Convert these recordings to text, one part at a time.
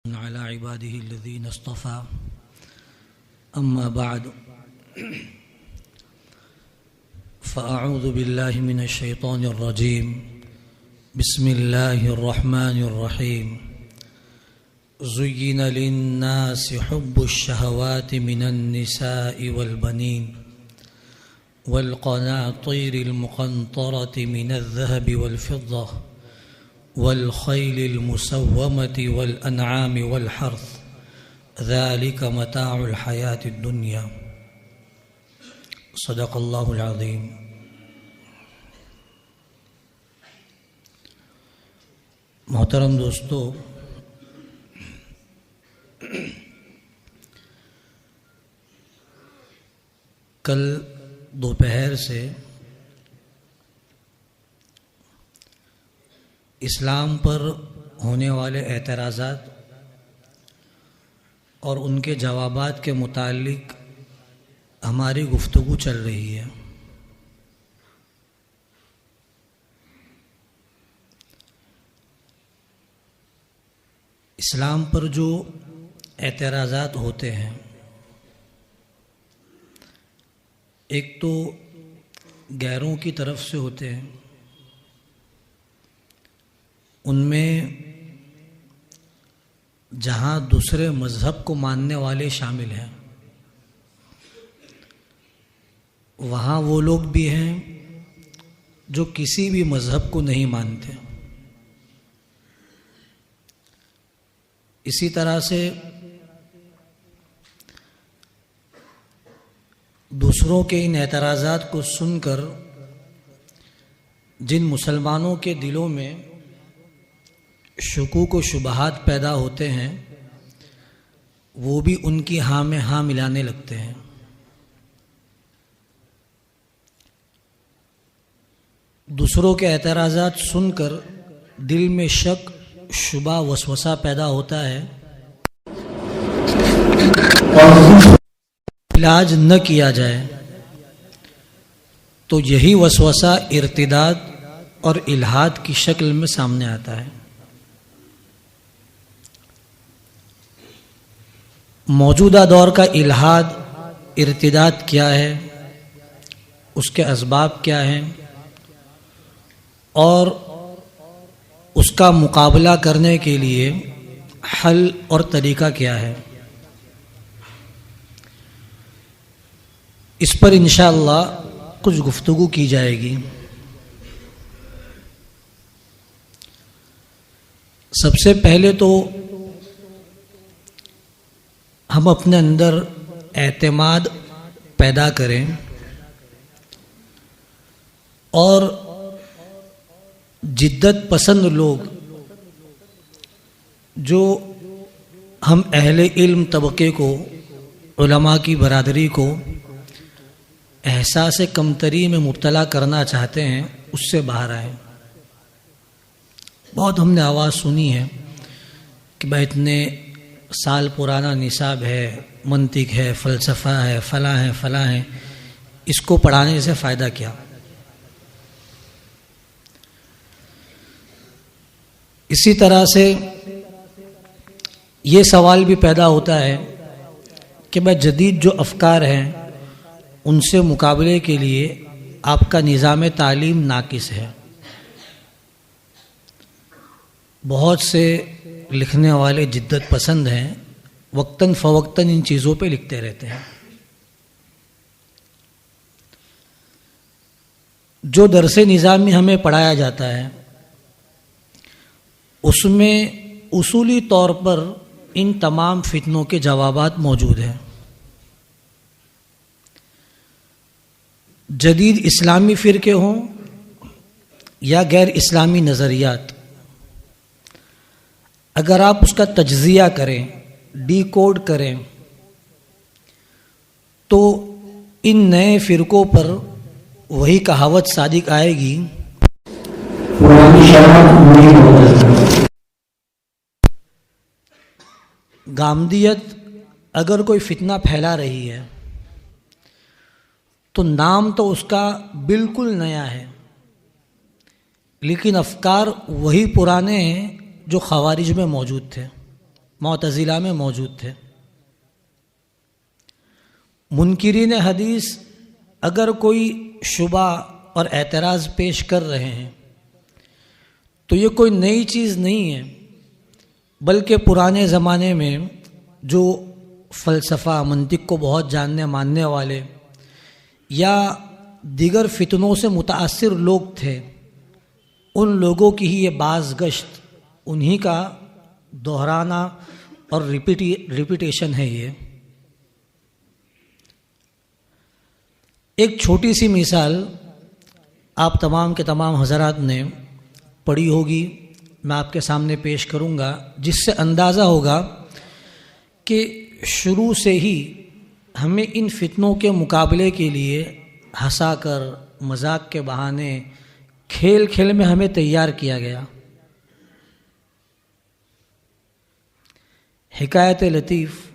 على عباده الذين اصطفى أما بعد فأعوذ بالله من الشيطان الرجيم بسم الله الرحمن الرحيم زين للناس حب الشهوات من النساء والبنين والقناطير المقنطرة من الذهب والفضة والخيل المسومة والأنعام والحرث ذلك متاع الحياة الدنيا صدق اللہ العظیم۔ محترم دوستو، کل دوپہر سے اسلام پر ہونے والے اعتراضات اور ان کے جوابات کے متعلق ہماری گفتگو چل رہی ہے۔ اسلام پر جو اعتراضات ہوتے ہیں، ایک تو غیروں کی طرف سے ہوتے ہیں، ان میں جہاں دوسرے مذہب کو ماننے والے شامل ہیں وہاں وہ لوگ بھی ہیں جو کسی بھی مذہب کو نہیں مانتے۔ اسی طرح سے دوسروں کے ان اعتراضات کو سن کر جن مسلمانوں کے دلوں میں شکوک و شبہات پیدا ہوتے ہیں وہ بھی ان کی ہاں میں ہاں ملانے لگتے ہیں۔ دوسروں کے اعتراضات سن کر دل میں شک، شبہ، وسوسہ پیدا ہوتا ہے، علاج نہ کیا جائے تو یہی وسوسہ ارتداد اور الحاد کی شکل میں سامنے آتا ہے۔ موجودہ دور کا الحاد، ارتداد کیا ہے، اس کے اسباب کیا ہیں اور اس کا مقابلہ کرنے کے لیے حل اور طریقہ کیا ہے، اس پر انشاءاللہ کچھ گفتگو کی جائے گی۔ سب سے پہلے تو ہم اپنے اندر اعتماد پیدا کریں اور جدت پسند لوگ جو ہم اہل علم طبقے کو، علماء کی برادری کو احساس کمتری میں مبتلا کرنا چاہتے ہیں اس سے باہر آئیں۔ بہت ہم نے آواز سنی ہے کہ بھائی اتنے سال پرانا نصاب ہے، منطق ہے، فلسفہ ہے، فلاں ہے فلاں ہے، اس کو پڑھانے سے فائدہ کیا؟ اسی طرح سے یہ سوال بھی پیدا ہوتا ہے کہ بھائی جدید جو افکار ہیں ان سے مقابلے کے لیے آپ کا نظام تعلیم ناقص ہے۔ بہت سے لکھنے والے جدت پسند ہیں، وقتاً فوقتاً ان چیزوں پہ لکھتے رہتے ہیں۔ جو درس نظامی ہمیں پڑھایا جاتا ہے اس میں اصولی طور پر ان تمام فتنوں کے جوابات موجود ہیں۔ جدید اسلامی فرقے ہوں یا غیر اسلامی نظریات، اگر آپ اس کا تجزیہ کریں، ڈی کوڈ کریں تو ان نئے فرقوں پر وہی کہاوت صادق آئے گی، گامدیت اگر کوئی فتنہ پھیلا رہی ہے تو نام تو اس کا بالکل نیا ہے، لیکن افکار وہی پرانے ہیں جو خوارج میں موجود تھے۔ معتزلہ میں موجود تھے۔ منکرین حدیث اگر کوئی شبہ اور اعتراض پیش کر رہے ہیں تو یہ کوئی نئی چیز نہیں ہے، بلکہ پرانے زمانے میں جو فلسفہ منطق کو بہت جاننے ماننے والے یا دیگر فتنوں سے متاثر لوگ تھے، ان لوگوں کی ہی یہ باز گشت، انہی کا دہرانا اور ریپیٹیشن ہے۔ یہ ایک چھوٹی سی مثال آپ تمام کے تمام حضرات نے پڑھی ہوگی، میں آپ کے سامنے پیش کروں گا، جس سے اندازہ ہوگا کہ شروع سے ہی ہمیں ان فتنوں کے مقابلے کے لیے ہنسا کر، مذاق کے بہانے، کھیل کھیل میں ہمیں تیار کیا گیا۔ حکایت لطیف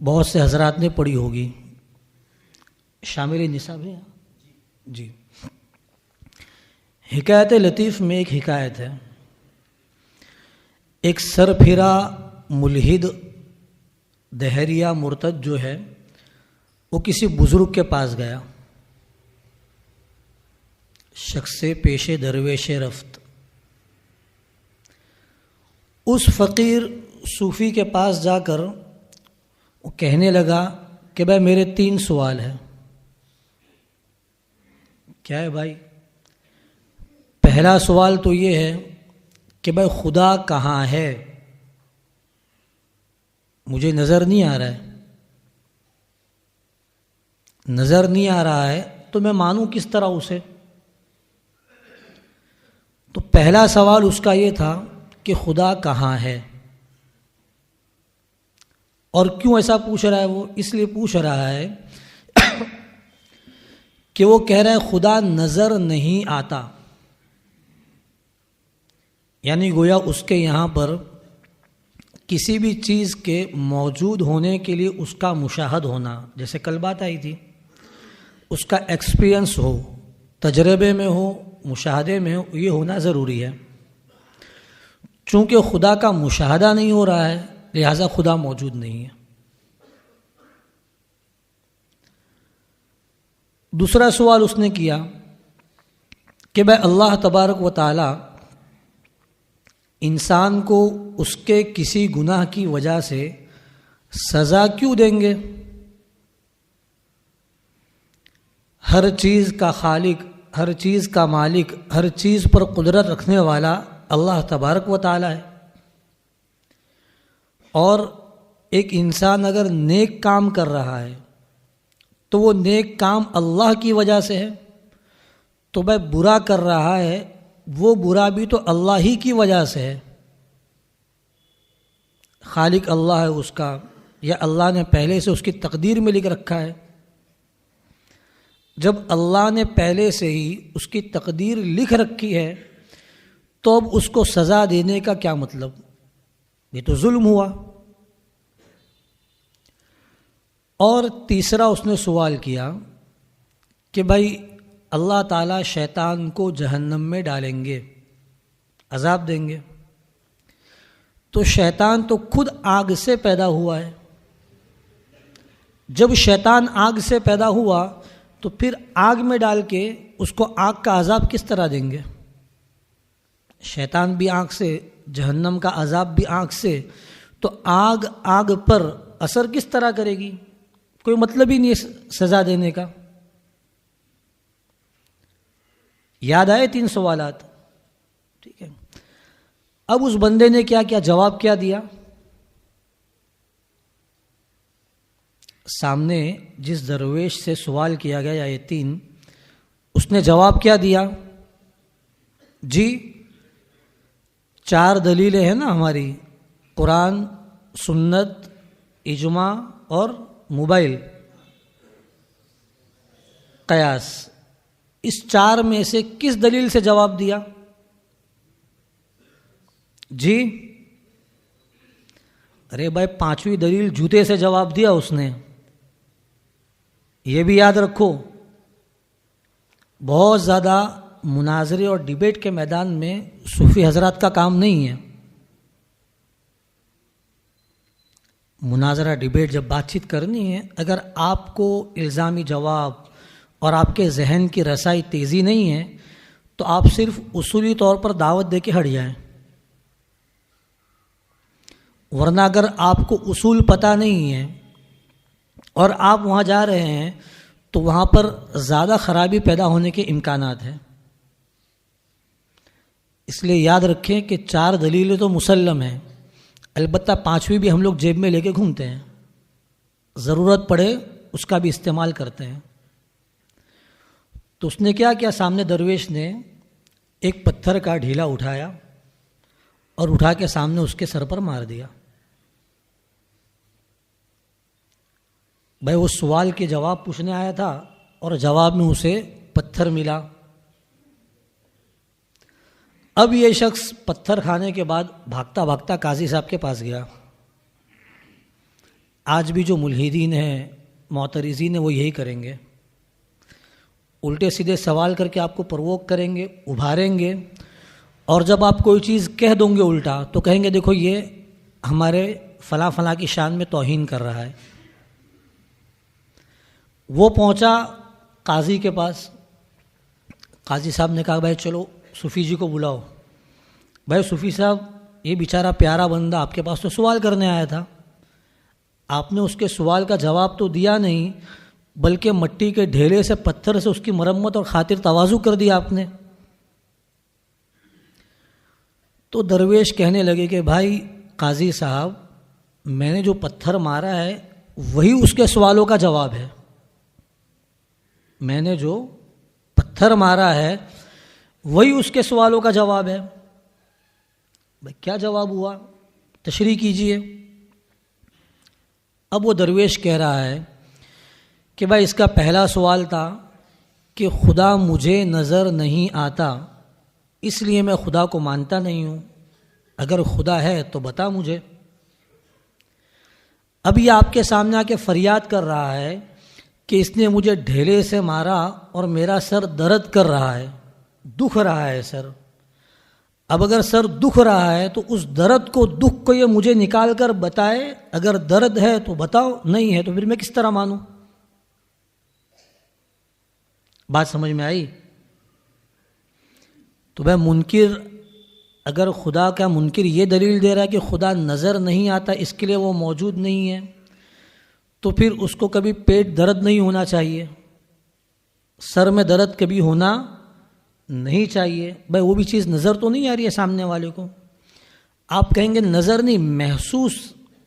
بہت سے حضرات نے پڑھی ہوگی، شامل نصاب ہے جی۔ حکایت لطیف میں ایک حکایت ہے، ایک سر پھرا ملحد دہریہ مرتد جو ہے وہ کسی بزرگ کے پاس گیا، شخص پیش درویش رفت۔ اس فقیر صوفی کے پاس جا کر وہ کہنے لگا کہ بھائی میرے 3 سوال ہیں۔ کیا ہے بھائی؟ پہلا سوال تو یہ ہے کہ بھائی خدا کہاں ہے؟ مجھے نظر نہیں آ رہا ہے، نظر نہیں آ رہا ہے تو میں مانوں کس طرح اسے؟ تو پہلا سوال اس کا یہ تھا کہ خدا کہاں ہے؟ اور کیوں ایسا پوچھ رہا ہے وہ؟ اس لیے پوچھ رہا ہے کہ وہ کہہ رہا ہے خدا نظر نہیں آتا، یعنی گویا اس کے یہاں پر کسی بھی چیز کے موجود ہونے کے لیے اس کا مشاہد ہونا، جیسے کل بات آئی تھی، اس کا ایکسپیرئنس ہو، تجربے میں ہو، مشاہدے میں ہو، یہ ہونا ضروری ہے۔ چونکہ خدا کا مشاہدہ نہیں ہو رہا ہے لہذا خدا موجود نہیں ہے۔ دوسرا سوال اس نے کیا کہ بھائی اللہ تبارک و تعالی انسان کو اس کے کسی گناہ کی وجہ سے سزا کیوں دیں گے؟ ہر چیز کا خالق، ہر چیز کا مالک، ہر چیز پر قدرت رکھنے والا اللہ تبارک و تعالی ہے، اور ایک انسان اگر نیک کام کر رہا ہے تو وہ نیک کام اللہ کی وجہ سے ہے، تو بھائی برا کر رہا ہے وہ برا بھی تو اللہ ہی کی وجہ سے ہے۔ خالق اللہ ہے اس کا، یا اللہ نے پہلے سے اس کی تقدیر میں لکھ رکھا ہے۔ جب اللہ نے پہلے سے ہی اس کی تقدیر لکھ رکھی ہے تو اب اس کو سزا دینے کا کیا مطلب؟ یہ تو ظلم ہوا۔ اور تیسرا اس نے سوال کیا کہ بھائی اللہ تعالیٰ شیطان کو جہنم میں ڈالیں گے، عذاب دیں گے، تو شیطان تو خود آگ سے پیدا ہوا ہے، جب شیطان آگ سے پیدا ہوا تو پھر آگ میں ڈال کے اس کو آگ کا عذاب کس طرح دیں گے؟ شیطان بھی آگ سے، جہنم کا عذاب بھی آگ سے، تو آگ پر اثر کس طرح کرے گی؟ کوئی مطلب ہی نہیں ہے سزا دینے کا۔ یاد آئے 3 سوالات؟ ٹھیک ہے، اب اس بندے نے کیا جواب کیا دیا؟ سامنے جس درویش سے سوال کیا گیا یہ 3، اس نے جواب کیا دیا؟ جی 4 دلیلیں ہیں نا ہماری، قرآن، سنت، اجماع اور موبائل، قیاس، اس 4 میں سے کس دلیل سے جواب دیا؟ جی ارے بھائی 5ویں دلیل جوتے سے جواب دیا اس نے، یہ بھی یاد رکھو۔ بہت زیادہ مناظرے اور ڈیبیٹ کے میدان میں صوفی حضرات کا کام نہیں ہے، مناظرہ ڈیبیٹ جب بات چیت کرنی ہے، اگر آپ کو الزامی جواب اور آپ کے ذہن کی رسائی تیزی نہیں ہے تو آپ صرف اصولی طور پر دعوت دے کے ہٹ جائیں، ورنہ اگر آپ کو اصول پتہ نہیں ہے اور آپ وہاں جا رہے ہیں تو وہاں پر زیادہ خرابی پیدا ہونے کے امکانات ہیں۔ اس لیے یاد رکھیں کہ 4 دلیلیں تو مسلم ہیں، البتہ 5ویں بھی ہم لوگ جیب میں لے کے گھومتے ہیں، ضرورت پڑے اس کا بھی استعمال کرتے ہیں۔ تو اس نے کیا کیا، سامنے درویش نے ایک پتھر کا ڈھیلا اٹھایا اور اٹھا کے سامنے اس کے سر پر مار دیا۔ بھائی وہ سوال کے جواب پوچھنے آیا تھا اور جواب میں اسے پتھر ملا۔ اب یہ شخص پتھر کھانے کے بعد بھاگتا بھاگتا قاضی صاحب کے پاس گیا۔ آج بھی جو ملحدین ہیں، معترضین ہیں، وہ یہی کریں گے، الٹے سیدھے سوال کر کے آپ کو پرووک کریں گے، ابھاریں گے، اور جب آپ کوئی چیز کہہ دوں گے الٹا تو کہیں گے دیکھو یہ ہمارے فلاں فلاں کی شان میں توہین کر رہا ہے۔ وہ پہنچا قاضی کے پاس، قاضی صاحب نے کہا بھائی چلو صوفی جی کو بلاؤ۔ بھائی صوفی صاحب، یہ بیچارہ پیارا بندہ آپ کے پاس تو سوال کرنے آیا تھا، آپ نے اس کے سوال کا جواب تو دیا نہیں بلکہ مٹی کے ڈھیلے سے، پتھر سے اس کی مرمت اور خاطر تواضع کر دیا آپ نے۔ تو درویش کہنے لگے کہ بھائی قاضی صاحب، میں نے جو پتھر مارا ہے وہی اس کے سوالوں کا جواب ہے، میں نے جو پتھر مارا ہے وہی اس کے سوالوں کا جواب ہے۔ بھائی کیا جواب ہوا، تشریح کیجئے۔ اب وہ درویش کہہ رہا ہے کہ بھائی اس کا پہلا سوال تھا کہ خدا مجھے نظر نہیں آتا، اس لیے میں خدا کو مانتا نہیں ہوں، اگر خدا ہے تو بتا مجھے۔ اب یہ آپ کے سامنے آ کے فریاد کر رہا ہے کہ اس نے مجھے ڈھیلے سے مارا اور میرا سر درد کر رہا ہے، دکھ رہا ہے سر۔ اب اگر سر دکھ رہا ہے تو اس درد کو، دکھ کو یہ مجھے نکال کر بتائے، اگر درد ہے تو بتاؤ، نہیں ہے تو پھر میں کس طرح مانوں؟ بات سمجھ میں آئی؟ تو بھائی منکر، اگر خدا کا منکر یہ دلیل دے رہا ہے کہ خدا نظر نہیں آتا اس کے لیے وہ موجود نہیں ہے، تو پھر اس کو کبھی پیٹ درد نہیں ہونا چاہیے، سر میں درد کبھی ہونا نہیں چاہیے۔ بھائی وہ بھی چیز نظر تو نہیں آ رہی ہے سامنے والے کو، آپ کہیں گے نظر نہیں،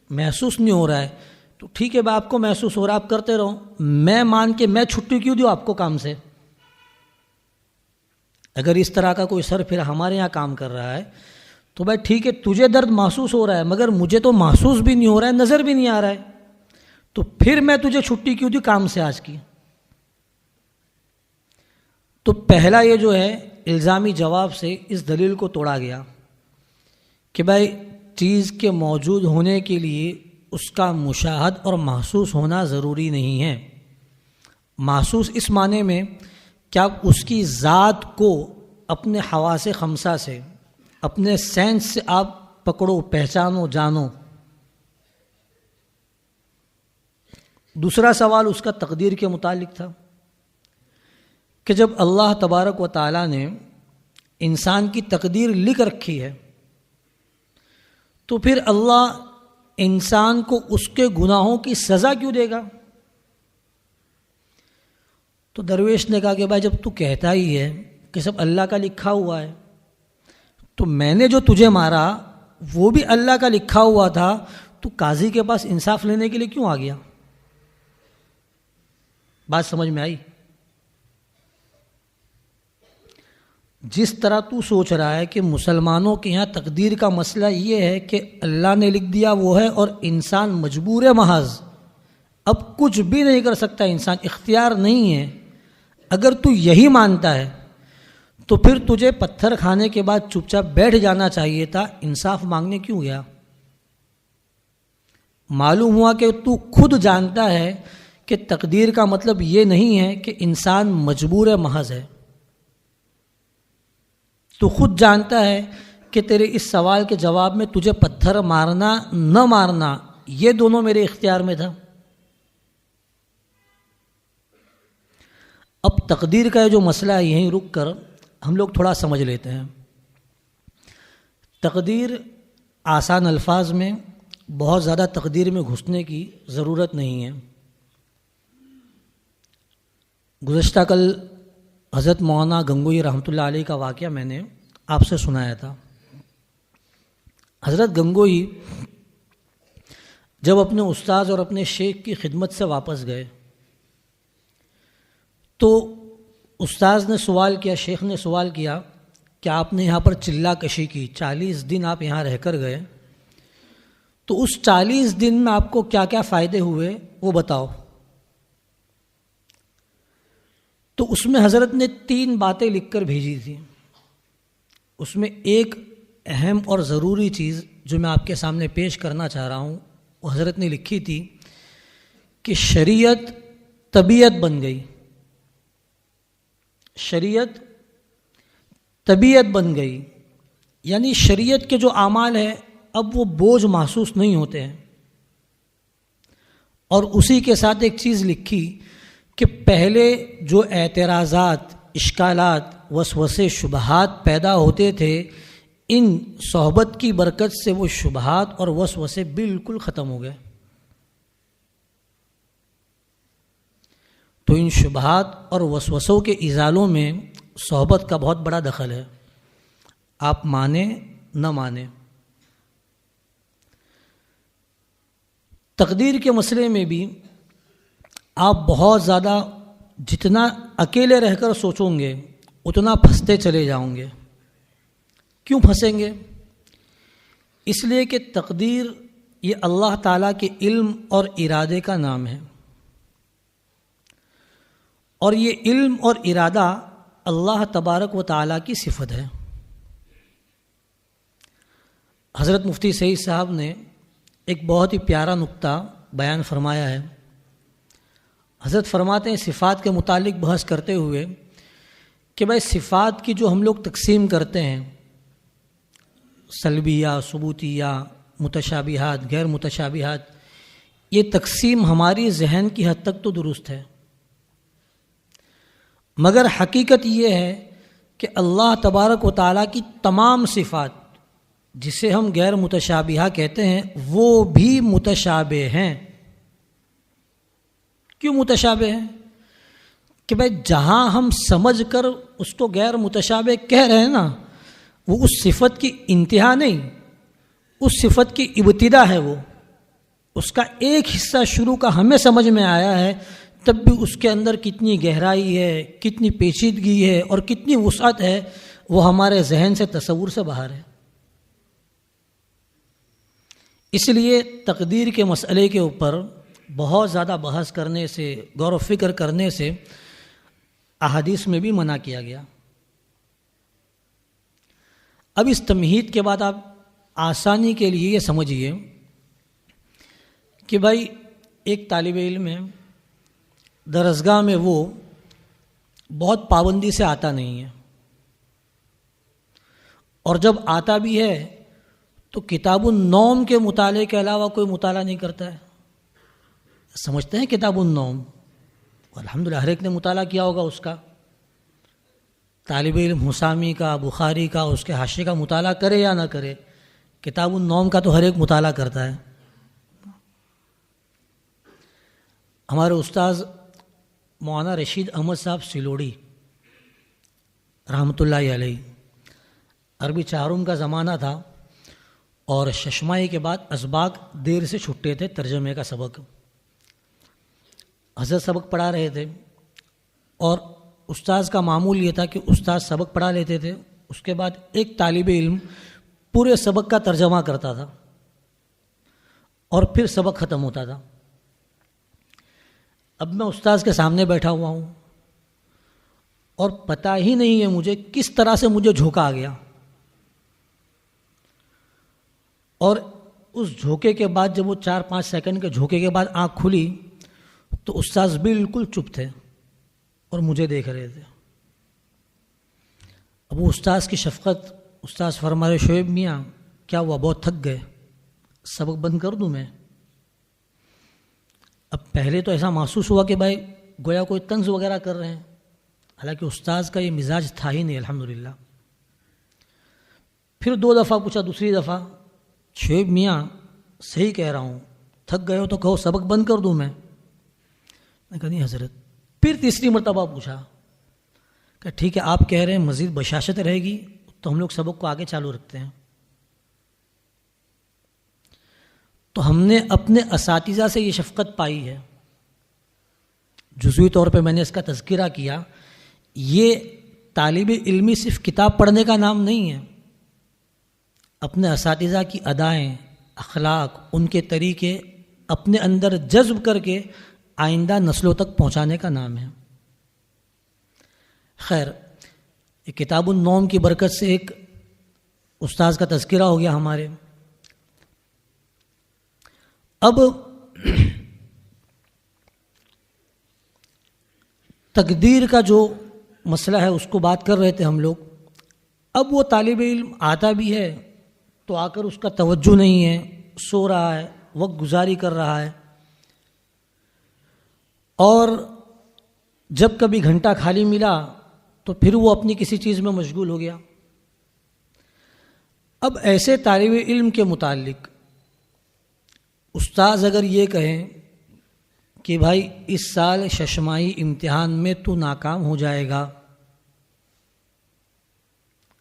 محسوس نہیں ہو رہا ہے، تو ٹھیک ہے بھائی آپ کو محسوس ہو رہا ہے، آپ کرتے رہو، میں مان کے میں چھٹی کیوں دوں آپ کو کام سے؟ اگر اس طرح کا کوئی سر پھر ہمارے یہاں کام کر رہا ہے تو بھائی ٹھیک ہے، تجھے درد محسوس ہو رہا ہے مگر مجھے تو محسوس بھی نہیں ہو رہا ہے، نظر بھی نہیں آ رہا ہے، تو پھر میں تجھے چھٹی کیوں دوں کام سے آج کی؟ تو پہلا یہ جو ہے الزامی جواب سے اس دلیل کو توڑا گیا کہ بھائی چیز کے موجود ہونے کے لیے اس کا مشاہد اور محسوس ہونا ضروری نہیں ہے۔ محسوس اس معنی میں کہ آپ اس کی ذات کو اپنے حواس خمسہ سے، اپنے سینس سے آپ پکڑو، پہچانو، جانو۔ دوسرا سوال اس کا تقدیر کے متعلق تھا کہ جب اللہ تبارک و تعالیٰ نے انسان کی تقدیر لکھ رکھی ہے تو پھر اللہ انسان کو اس کے گناہوں کی سزا کیوں دے گا؟ تو درویش نے کہا کہ بھائی جب تو کہتا ہی ہے کہ سب اللہ کا لکھا ہوا ہے، تو میں نے جو تجھے مارا وہ بھی اللہ کا لکھا ہوا تھا، تو قاضی کے پاس انصاف لینے کے لیے کیوں آ گیا؟ بات سمجھ میں آئی؟ جس طرح تو سوچ رہا ہے کہ مسلمانوں کے یہاں تقدیر کا مسئلہ یہ ہے کہ اللہ نے لکھ دیا وہ ہے اور انسان مجبور ہے محض، اب کچھ بھی نہیں کر سکتا انسان، اختیار نہیں ہے، اگر تو یہی مانتا ہے تو پھر تجھے پتھر کھانے کے بعد چپ چاپ بیٹھ جانا چاہیے تھا، انصاف مانگنے کیوں گیا؟ معلوم ہوا کہ تو خود جانتا ہے کہ تقدیر کا مطلب یہ نہیں ہے کہ انسان مجبور محض ہے، تو خود جانتا ہے کہ تیرے اس سوال کے جواب میں تجھے پتھر مارنا نہ مارنا یہ دونوں میرے اختیار میں تھا. اب تقدیر کا جو مسئلہ ہے یہیں رک کر ہم لوگ تھوڑا سمجھ لیتے ہیں. تقدیر آسان الفاظ میں بہت زیادہ تقدیر میں گھسنے کی ضرورت نہیں ہے. گزشتہ کل حضرت مولانا گنگوئی رحمۃ اللہ علیہ کا واقعہ میں نے آپ سے سنایا تھا. حضرت گنگوئی جب اپنے استاذ اور اپنے شیخ کی خدمت سے واپس گئے تو استاذ نے سوال کیا، شیخ نے سوال کیا کہ آپ نے یہاں پر چلہ کشی کی، 40 دن آپ یہاں رہ کر گئے، تو اس 40 دن میں آپ کو کیا کیا فائدے ہوئے وہ بتاؤ. تو اس میں حضرت نے 3 باتیں لکھ کر بھیجی تھی. اس میں ایک اہم اور ضروری چیز جو میں آپ کے سامنے پیش کرنا چاہ رہا ہوں وہ حضرت نے لکھی تھی کہ شریعت طبیعت بن گئی. شریعت طبیعت بن گئی، یعنی شریعت کے جو اعمال ہیں اب وہ بوجھ محسوس نہیں ہوتے ہیں. اور اسی کے ساتھ ایک چیز لکھی کہ پہلے جو اعتراضات، اشکالات، وسوسے، شبہات پیدا ہوتے تھے، ان صحبت کی برکت سے وہ شبہات اور وسوسے بالکل ختم ہو گئے. تو ان شبہات اور وسوسوں کے ازالوں میں صحبت کا بہت بڑا دخل ہے، آپ مانیں نہ مانیں. تقدیر کے مسئلے میں بھی آپ بہت زیادہ جتنا اکیلے رہ کر سوچیں گے اتنا پھنستے چلے جاؤں گے. کیوں پھنسیں گے؟ اس لیے کہ تقدیر یہ اللہ تعالیٰ کے علم اور ارادے کا نام ہے، اور یہ علم اور ارادہ اللہ تبارک و تعالیٰ کی صفت ہے. حضرت مفتی سعید صاحب نے ایک بہت ہی پیارا نقطہ بیان فرمایا ہے. حضرت فرماتے ہیں صفات کے متعلق بحث کرتے ہوئے کہ بھائی صفات کی جو ہم لوگ تقسیم کرتے ہیں، سلبیہ، ثبوتیہ، متشابہات، غیر متشابہات، یہ تقسیم ہماری ذہن کی حد تک تو درست ہے، مگر حقیقت یہ ہے کہ اللہ تبارک و تعالیٰ کی تمام صفات جسے ہم غیر متشابہہ کہتے ہیں وہ بھی متشابہ ہیں. کیوں متشابہ ہیں؟ کہ بھائی جہاں ہم سمجھ کر اس کو غیر متشابہ کہہ رہے ہیں نا، وہ اس صفت کی انتہا نہیں، اس صفت کی ابتدا ہے. وہ اس کا ایک حصہ شروع کا ہمیں سمجھ میں آیا ہے، تب بھی اس کے اندر کتنی گہرائی ہے، کتنی پیچیدگی ہے اور کتنی وسعت ہے، وہ ہمارے ذہن سے، تصور سے باہر ہے. اس لیے تقدیر کے مسئلے کے اوپر بہت زیادہ بحث کرنے سے، غور و فکر کرنے سے احادیث میں بھی منع کیا گیا. اب اس تمہید کے بعد آپ آسانی کے لیے یہ سمجھیے کہ بھائی ایک طالب علم ہے، درسگاہ میں وہ بہت پابندی سے آتا نہیں ہے، اور جب آتا بھی ہے تو کتاب النوم کے مطالعے کے علاوہ کوئی مطالعہ نہیں کرتا ہے. سمجھتے ہیں کتاب النوم؟ الحمدللہ ہر ایک نے مطالعہ کیا ہوگا اس کا. طالب علم حسامی کا، بخاری کا، اس کے حاشیے کا مطالعہ کرے یا نہ کرے، کتاب النوم کا تو ہر ایک مطالعہ کرتا ہے. ہمارے استاذ مولانا رشید احمد صاحب سلوڑی رحمۃ اللہ علیہ، عربی چہارم کا زمانہ تھا اور ششمائی کے بعد اسباق دیر سے چھٹے تھے ترجمے کا سبق. حضرت سبق پڑھا رہے تھے اور استاذ کا معمول یہ تھا کہ استاذ سبق پڑھا لیتے تھے، اس کے بعد ایک طالب علم پورے سبق کا ترجمہ کرتا تھا اور پھر سبق ختم ہوتا تھا. اب میں استاذ کے سامنے بیٹھا ہوا ہوں اور پتہ ہی نہیں ہے مجھے کس طرح سے مجھے جھونکا آ گیا، اور اس جھونکے کے بعد جب وہ 4-5 سیکنڈ کے جھونکے کے بعد آنکھ کھلی تو استاذ بالکل چپ تھے اور مجھے دیکھ رہے تھے. اب وہ استاذ کی شفقت، استاذ فرما رہے شعیب میاں کیا ہوا، بہت تھک گئے، سبق بند کر دوں میں؟ پہلے تو ایسا محسوس ہوا کہ بھائی گویا کوئی طنز وغیرہ کر رہے ہیں، حالانکہ استاذ کا یہ مزاج تھا ہی نہیں الحمدللہ۔ پھر 2 دفعہ پوچھا، دوسری دفعہ، شعیب میاں صحیح کہہ رہا ہوں، تھک گئے ہو تو کہو سبق بند کر دوں میں کہا نہیں حضرت۔ پھر تیسری مرتبہ پوچھا کہ ٹھیک ہے آپ کہہ رہے ہیں مزید بشاشت رہے گی تو ہم لوگ سبق کو آگے چالو رکھتے ہیں۔ تو ہم نے اپنے اساتذہ سے یہ شفقت پائی ہے، جزوی طور پہ میں نے اس کا تذکرہ کیا، یہ طالب علمی صرف کتاب پڑھنے کا نام نہیں ہے، اپنے اساتذہ کی ادائیں، اخلاق، ان کے طریقے اپنے اندر جذب کر کے آئندہ نسلوں تک پہنچانے کا نام ہے۔ خیر، کتاب النوم کی برکت سے ایک استاذ کا تذکرہ ہو گیا ہمارے۔ اب تقدیر کا جو مسئلہ ہے اس کو بات کر رہے تھے ہم لوگ۔ اب وہ طالب علم آتا بھی ہے تو آ کر اس کا توجہ نہیں ہے، سو رہا ہے، وقت گزاری کر رہا ہے، اور جب کبھی گھنٹہ خالی ملا تو پھر وہ اپنی کسی چیز میں مشغول ہو گیا۔ اب ایسے طالب علم کے متعلق استاذ اگر یہ کہیں کہ بھائی اس سال ششماہی امتحان میں تو ناکام ہو جائے گا،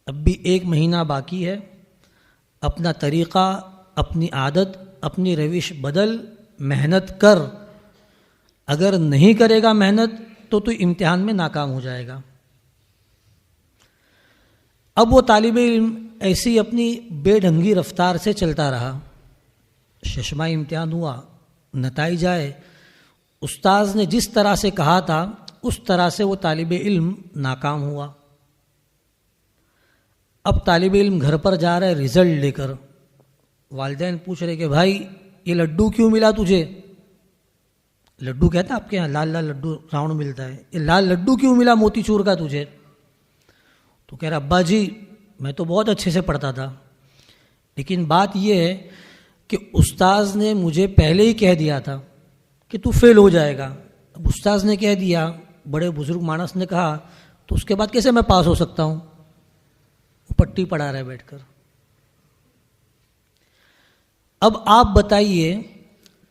اب بھی 1 مہینہ باقی ہے، اپنا طریقہ، اپنی عادت، اپنی روش بدل، محنت کر، اگر نہیں کرے گا محنت تو امتحان میں ناکام ہو جائے گا۔ اب وہ طالب علم ایسی اپنی بے ڈھنگی رفتار سے چلتا رہا، ششماہی امتحان ہوا، نتائج آئے، استاذ نے جس طرح سے کہا تھا اس طرح سے وہ طالب علم ناکام ہوا۔ اب طالب علم گھر پر جا رہا ہے رزلٹ لے کر، والدین پوچھ رہے کہ بھائی یہ لڈو کیوں ملا تجھے؟ لڈو کہتا ہے آپ کے یہاں، لال لال لڈو راؤنڈ ملتا ہے، یہ لال لڈو کیوں ملا موتی چور کا تجھے؟ تو کہہ رہا ابا جی میں تو بہت اچھے سے پڑھتا تھا، لیکن بات یہ ہے کہ استاذ نے مجھے پہلے ہی کہہ دیا تھا کہ تو فیل ہو جائے گا۔ اب استاذ نے کہہ دیا، بڑے بزرگ مانس نے کہا، تو اس کے بعد کیسے میں پاس ہو سکتا ہوں؟ وہ پٹی پڑھا رہا ہے بیٹھ کر۔ اب آپ بتائیے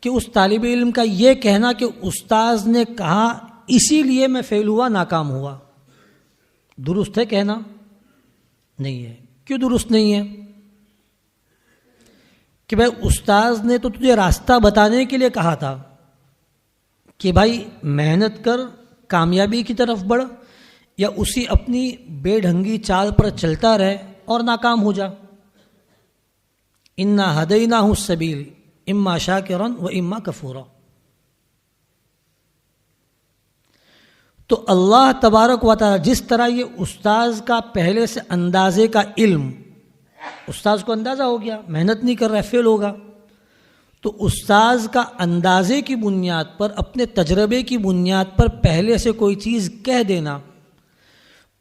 کہ اس طالب علم کا یہ کہنا کہ استاذ نے کہا اسی لیے میں فیل ہوا، ناکام ہوا، درست ہے کہنا؟ نہیں ہے۔ کیوں درست نہیں ہے؟ کہ بھائی استاذ نے تو تجھے راستہ بتانے کے لیے کہا تھا کہ بھائی محنت کر، کامیابی کی طرف بڑھ، یا اسی اپنی بے ڈھنگی چال پر چلتا رہے اور ناکام ہو جا۔ انا ہدیناہ السبیل اما شاکرا و اما کفورا۔ تو اللہ تبارک و تعالی جس طرح یہ استاذ کا پہلے سے اندازے کا علم، استاذ کو اندازہ ہو گیا محنت نہیں کر رہا ہے فیل ہوگا، تو استاذ کا اندازے کی بنیاد پر، اپنے تجربے کی بنیاد پر پہلے سے کوئی چیز کہہ دینا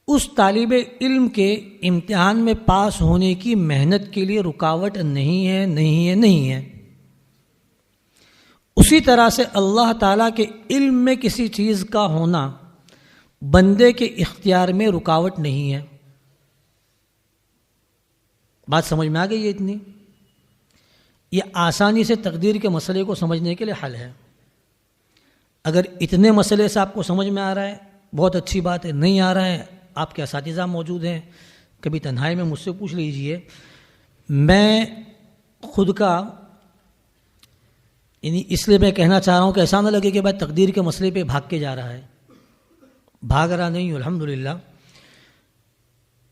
اس طالب علم کے امتحان میں پاس ہونے کی محنت کے لیے رکاوٹ نہیں ہے، نہیں ہے، نہیں ہے۔ اسی طرح سے اللہ تعالیٰ کے علم میں کسی چیز کا ہونا بندے کے اختیار میں رکاوٹ نہیں ہے۔ بات سمجھ میں آ گئی ہے اتنی؟ یہ آسانی سے تقدیر کے مسئلے کو سمجھنے کے لیے حل ہے۔ اگر اتنے مسئلے سے آپ کو سمجھ میں آ رہا ہے بہت اچھی بات ہے، نہیں آ رہا ہے، آپ کے اساتذہ موجود ہیں، کبھی تنہائی میں مجھ سے پوچھ لیجئے۔ میں خود کا یعنی اس لیے میں کہنا چاہ رہا ہوں کہ ایسا نہ لگے کہ بھائی تقدیر کے مسئلے پہ بھاگ کے جا رہا ہے، بھاگ رہا نہیں ہوں الحمدللہ۔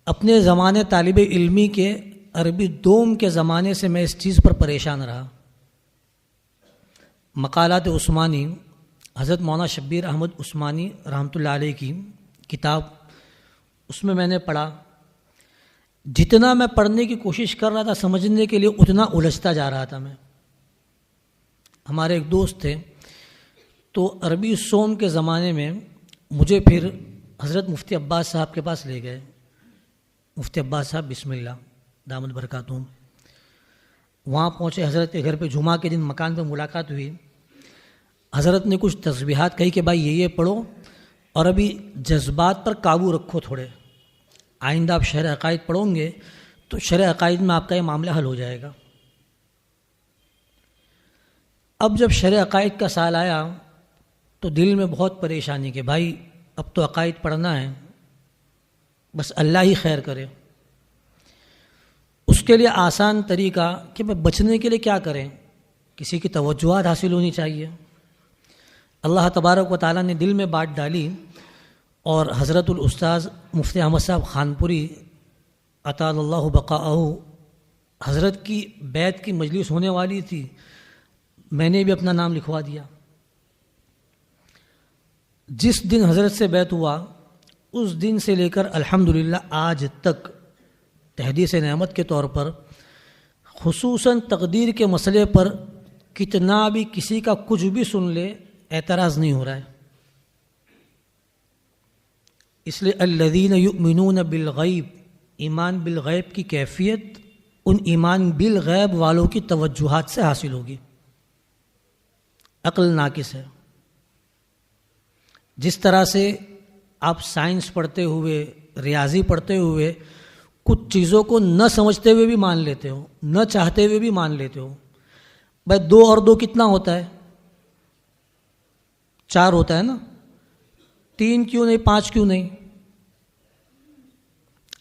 اپنے زمانے طالب علمی کے عربی دوم کے زمانے سے میں اس چیز پر پریشان رہا۔ مقالات عثمانی، حضرت مولانا شبیر احمد عثمانی رحمۃ اللہ علیہ کی کتاب، اس میں نے پڑھا، جتنا میں پڑھنے کی کوشش کر رہا تھا سمجھنے کے لیے اتنا الجھتا جا رہا تھا میں۔ ہمارے ایک دوست تھے تو عربی سوم کے زمانے میں مجھے پھر حضرت مفتی عباس صاحب کے پاس لے گئے، مفتی عباس صاحب بسم اللہ دامت برکاتہم۔ وہاں پہنچے، حضرت کے گھر پہ جمعہ کے دن مکان پہ ملاقات ہوئی۔ حضرت نے کچھ تسبیحات کہی کہ بھائی یہ پڑھو اور ابھی جذبات پر قابو رکھو تھوڑے، آئندہ آپ شرح عقائد پڑھیں گے تو شرح عقائد میں آپ کا یہ معاملہ حل ہو جائے گا۔ اب جب شرح عقائد کا سال آیا تو دل میں بہت پریشانی کہ بھائی اب تو عقائد پڑھنا ہے، بس اللہ ہی خیر کرے۔ اس کے لیے آسان طریقہ کہ میں بچنے کے لیے کیا کریں، کسی کی توجہات حاصل ہونی چاہیے۔ اللہ تبارک و تعالیٰ نے دل میں بات ڈالی اور حضرت الاستاذ مفتی احمد صاحب خانپوری اطال اللہ بقاءہ، حضرت کی بیعت کی مجلس ہونے والی تھی، میں نے بھی اپنا نام لکھوا دیا۔ جس دن حضرت سے بیعت ہوا اس دن سے لے کر الحمدللہ آج تک تحدیث نعمت کے طور پر خصوصاً تقدیر کے مسئلے پر کتنا بھی کسی کا کچھ بھی سن لے اعتراض نہیں ہو رہا ہے۔ اس لیے الذین یؤمنون بالغیب، ایمان بالغیب کی کیفیت ان ایمان بالغیب والوں کی توجہات سے حاصل ہوگی۔ عقل ناقص ہے۔ جس طرح سے آپ سائنس پڑھتے ہوئے، ریاضی پڑھتے ہوئے کچھ چیزوں کو نہ سمجھتے ہوئے بھی مان لیتے ہو، نہ چاہتے ہوئے بھی مان لیتے ہو۔ بھائی 2 اور 2 کتنا ہوتا ہے؟ 4 ہوتا ہے نا، 3 کیوں نہیں، 5 کیوں نہیں؟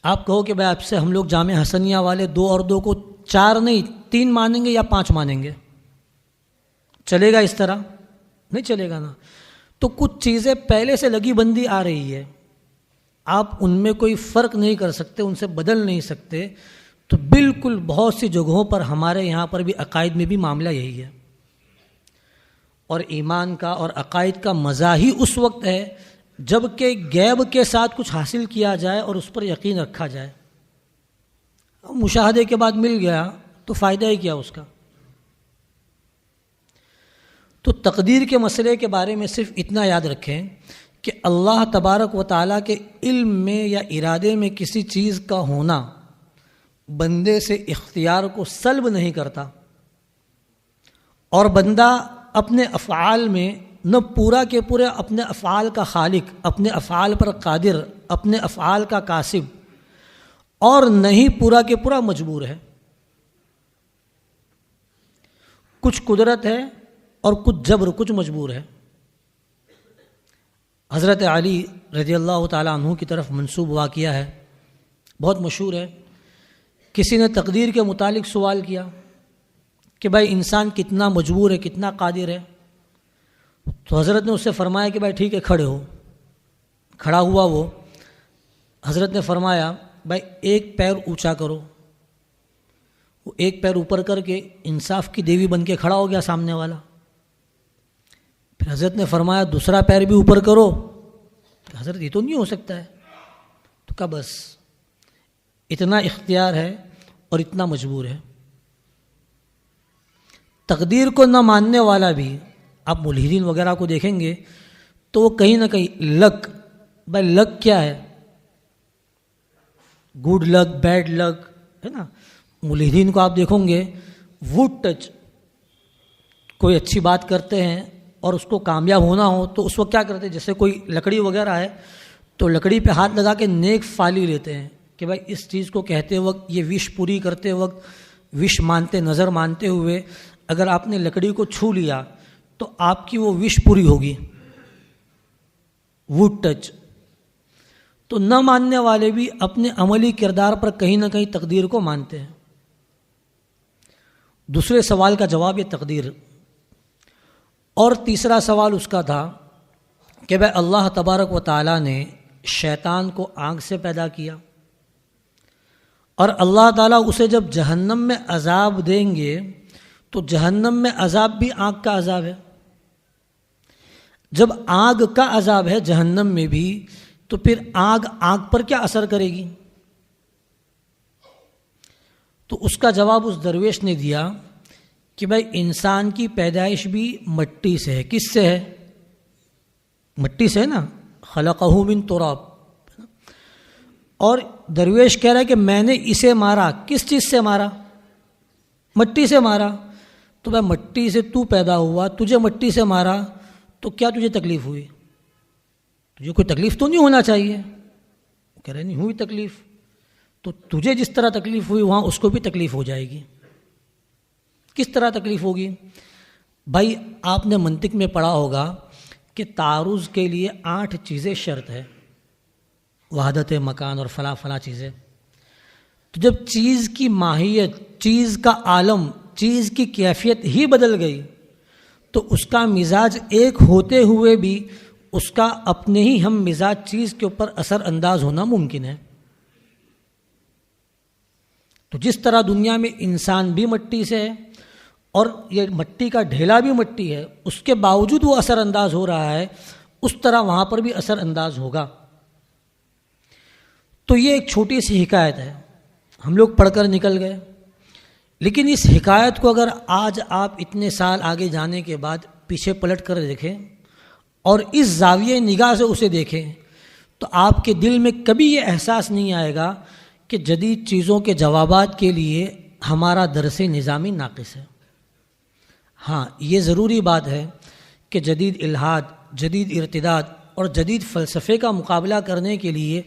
آپ کہو کہ بھائی آپ سے ہم لوگ جامعہ حسنیہ والے 2 اور 2 کو 4 نہیں 3 مانیں گے یا 5 مانیں گے؟ چلے گا اس طرح؟ نہیں چلے گا نا۔ تو کچھ چیزیں پہلے سے لگی بندی آ رہی ہے، آپ ان میں کوئی فرق نہیں کر سکتے، ان سے بدل نہیں سکتے۔ تو بالکل بہت سی جگہوں پر ہمارے یہاں پر بھی عقائد میں بھی معاملہ یہی ہے۔ اور ایمان کا اور عقائد کا مزہ ہی اس وقت ہے جب کہ غیب کے ساتھ کچھ حاصل کیا جائے اور اس پر یقین رکھا جائے۔ مشاہدے کے بعد مل گیا تو فائدہ ہی کیا اس کا؟ تو تقدیر کے مسئلے کے بارے میں صرف اتنا یاد رکھیں کہ اللہ تبارک و تعالیٰ کے علم میں یا ارادے میں کسی چیز کا ہونا بندے سے اختیار کو سلب نہیں کرتا، اور بندہ اپنے افعال میں نہ پورا کے پورے اپنے افعال کا خالق، اپنے افعال پر قادر، اپنے افعال کا کاسب، اور نہ ہی پورا کے پورا مجبور ہے۔ کچھ قدرت ہے اور کچھ جبر، کچھ مجبور ہے۔ حضرت علی رضی اللہ تعالیٰ عنہ کی طرف منسوب واقعہ ہے، بہت مشہور ہے۔ کسی نے تقدیر کے متعلق سوال کیا کہ بھائی انسان کتنا مجبور ہے، کتنا قادر ہے؟ تو حضرت نے اس سے فرمایا کہ بھائی ٹھیک ہے کھڑے ہو۔ کھڑا ہوا وہ، حضرت نے فرمایا بھائی ایک پیر اونچا کرو۔ وہ ایک پیر اوپر کر کے انصاف کی دیوی بن کے کھڑا ہو گیا سامنے والا۔ پھر حضرت نے فرمایا دوسرا پیر بھی اوپر کرو۔ حضرت یہ تو نہیں ہو سکتا ہے۔ تو کہا بس اتنا اختیار ہے اور اتنا مجبور ہے۔ تقدیر کو نہ ماننے والا بھی، آپ ملحدین وغیرہ کو دیکھیں گے تو وہ کہیں نہ کہیں لک، بھائی لک کیا ہے؟ گڈ لک، بیڈ لک ہے نا۔ ملحدین کو آپ دیکھیں گے وڈ ٹچ، کوئی اچھی بات کرتے ہیں اور اس کو کامیاب ہونا ہو تو اس وقت کیا کرتے ہیں، جیسے کوئی لکڑی وغیرہ ہے تو لکڑی پہ ہاتھ لگا کے نیک فالی لیتے ہیں کہ بھائی اس چیز کو کہتے وقت، یہ وش پوری کرتے وقت، وش مانتے، نظر مانتے ہوئے اگر آپ نے لکڑی کو چھو لیا تو آپ کی وہ وش پوری ہوگی، وڈ ٹچ۔ تو نہ ماننے والے بھی اپنے عملی کردار پر کہیں نہ کہیں تقدیر کو مانتے ہیں۔ دوسرے سوال کا جواب یہ تقدیر، اور تیسرا سوال اس کا تھا کہ بھائی اللہ تبارک و تعالیٰ نے شیطان کو آنکھ سے پیدا کیا، اور اللہ تعالیٰ اسے جب جہنم میں عذاب دیں گے تو جہنم میں عذاب بھی آنکھ کا عذاب ہے۔ جب آگ کا عذاب ہے جہنم میں بھی تو پھر آگ آنکھ پر کیا اثر کرے گی؟ تو اس کا جواب اس درویش نے دیا کہ بھائی انسان کی پیدائش بھی مٹی سے ہے۔ کس سے ہے؟ مٹی سے ہے نا، خلقہ من تراب۔ اور درویش کہہ رہا ہے کہ میں نے اسے مارا، کس چیز سے مارا؟ مٹی سے مارا۔ تو بھائی مٹی سے تو پیدا ہوا، تجھے مٹی سے مارا تو کیا تجھے تکلیف ہوئی؟ تجھے کوئی تکلیف تو نہیں ہونا چاہیے. کہہ رہے نہیں ہوئی تکلیف. تو تجھے جس طرح تکلیف ہوئی وہاں اس کو بھی تکلیف ہو جائے گی. کس طرح تکلیف ہوگی؟ بھائی آپ نے منطق میں پڑھا ہوگا کہ تعارض کے لیے 8 چیزیں شرط ہے، وحدت مکان اور فلاں فلاں چیزیں. تو جب چیز کی ماہیت، چیز کا عالم، چیز کی کیفیت ہی بدل گئی تو اس کا مزاج ایک ہوتے ہوئے بھی اس کا اپنے ہی ہم مزاج چیز کے اوپر اثر انداز ہونا ممکن ہے. تو جس طرح دنیا میں انسان بھی مٹی سے ہے اور یہ مٹی کا ڈھیلا بھی مٹی ہے، اس کے باوجود وہ اثر انداز ہو رہا ہے، اس طرح وہاں پر بھی اثر انداز ہوگا. تو یہ ایک چھوٹی سی حکایت ہے، ہم لوگ پڑھ کر نکل گئے. لیکن اس حکایت کو اگر آج آپ اتنے سال آگے جانے کے بعد پیچھے پلٹ کر دیکھیں اور اس زاویہ نگاہ سے اسے دیکھیں تو آپ کے دل میں کبھی یہ احساس نہیں آئے گا کہ جدید چیزوں کے جوابات کے لیے ہمارا درس نظامی ناقص ہے. ہاں یہ ضروری بات ہے کہ جدید الحاد، جدید ارتداد اور جدید فلسفے کا مقابلہ کرنے کے لیے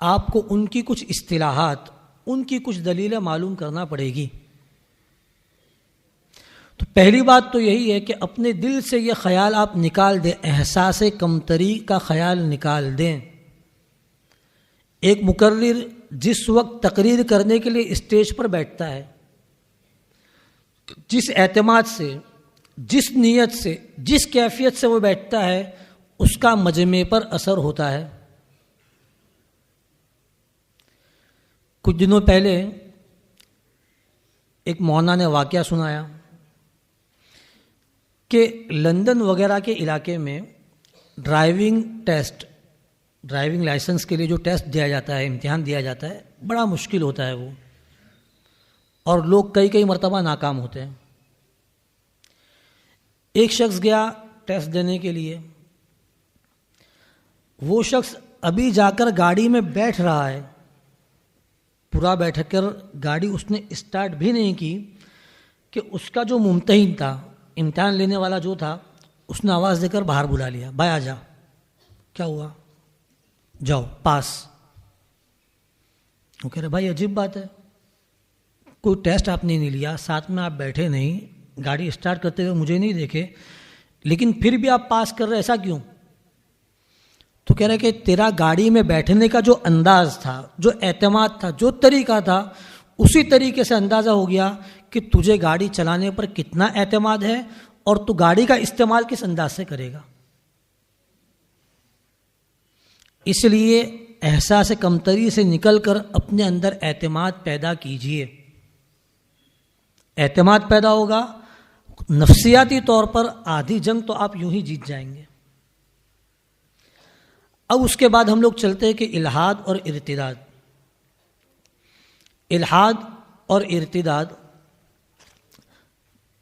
آپ کو ان کی کچھ اصطلاحات، ان کی کچھ دلیلیں معلوم کرنا پڑے گی. تو پہلی بات تو یہی ہے کہ اپنے دل سے یہ خیال آپ نکال دیں، احساس کمتری کا خیال نکال دیں. ایک مقرر جس وقت تقریر کرنے کے لیے اسٹیج پر بیٹھتا ہے، جس اعتماد سے، جس نیت سے، جس کیفیت سے وہ بیٹھتا ہے، اس کا مجمع پر اثر ہوتا ہے. کچھ دنوں پہلے ایک مولانا نے واقعہ سنایا کہ لندن وغیرہ کے علاقے میں ڈرائیونگ ٹیسٹ، ڈرائیونگ لائسنس کے لیے جو ٹیسٹ دیا جاتا ہے، امتحان دیا جاتا ہے، بڑا مشکل ہوتا ہے وہ، اور لوگ کئی مرتبہ ناکام ہوتے ہیں. ایک شخص گیا ٹیسٹ دینے کے لیے. وہ شخص ابھی جا کر گاڑی میں بیٹھ رہا ہے، پورا بیٹھ کر گاڑی اس نے اسٹارٹ بھی نہیں کی کہ اس کا جو ممتحن تھا، امتحان لینے والا جو تھا، اس نے آواز دے کر باہر بلا لیا، بھائی آ جا. کیا ہوا؟ جاؤ پاس. وہ کہہ رہے بھائی عجیب بات ہے، کوئی ٹیسٹ آپ نے نہیں لیا، ساتھ میں آپ بیٹھے نہیں، گاڑی اسٹارٹ کرتے ہوئے مجھے نہیں دیکھے، لیکن پھر بھی آپ پاس کر رہے، ایسا کیوں؟ تو کہہ رہے کہ تیرا گاڑی میں بیٹھنے کا جو انداز تھا، جو اعتماد تھا، جو طریقہ تھا، اسی طریقے سے اندازہ ہو گیا کہ تجھے گاڑی چلانے پر کتنا اعتماد ہے اور تو گاڑی کا استعمال کس انداز سے کرے گا. اس لیے احساس کمتری سے نکل کر اپنے اندر اعتماد پیدا کیجیے. اعتماد پیدا ہوگا، نفسیاتی طور پر آدھی جنگ تو آپ یوں ہی جیت جائیں گے. اب اس کے بعد ہم لوگ چلتے ہیں کہ الحاد اور ارتداد. الحاد اور ارتداد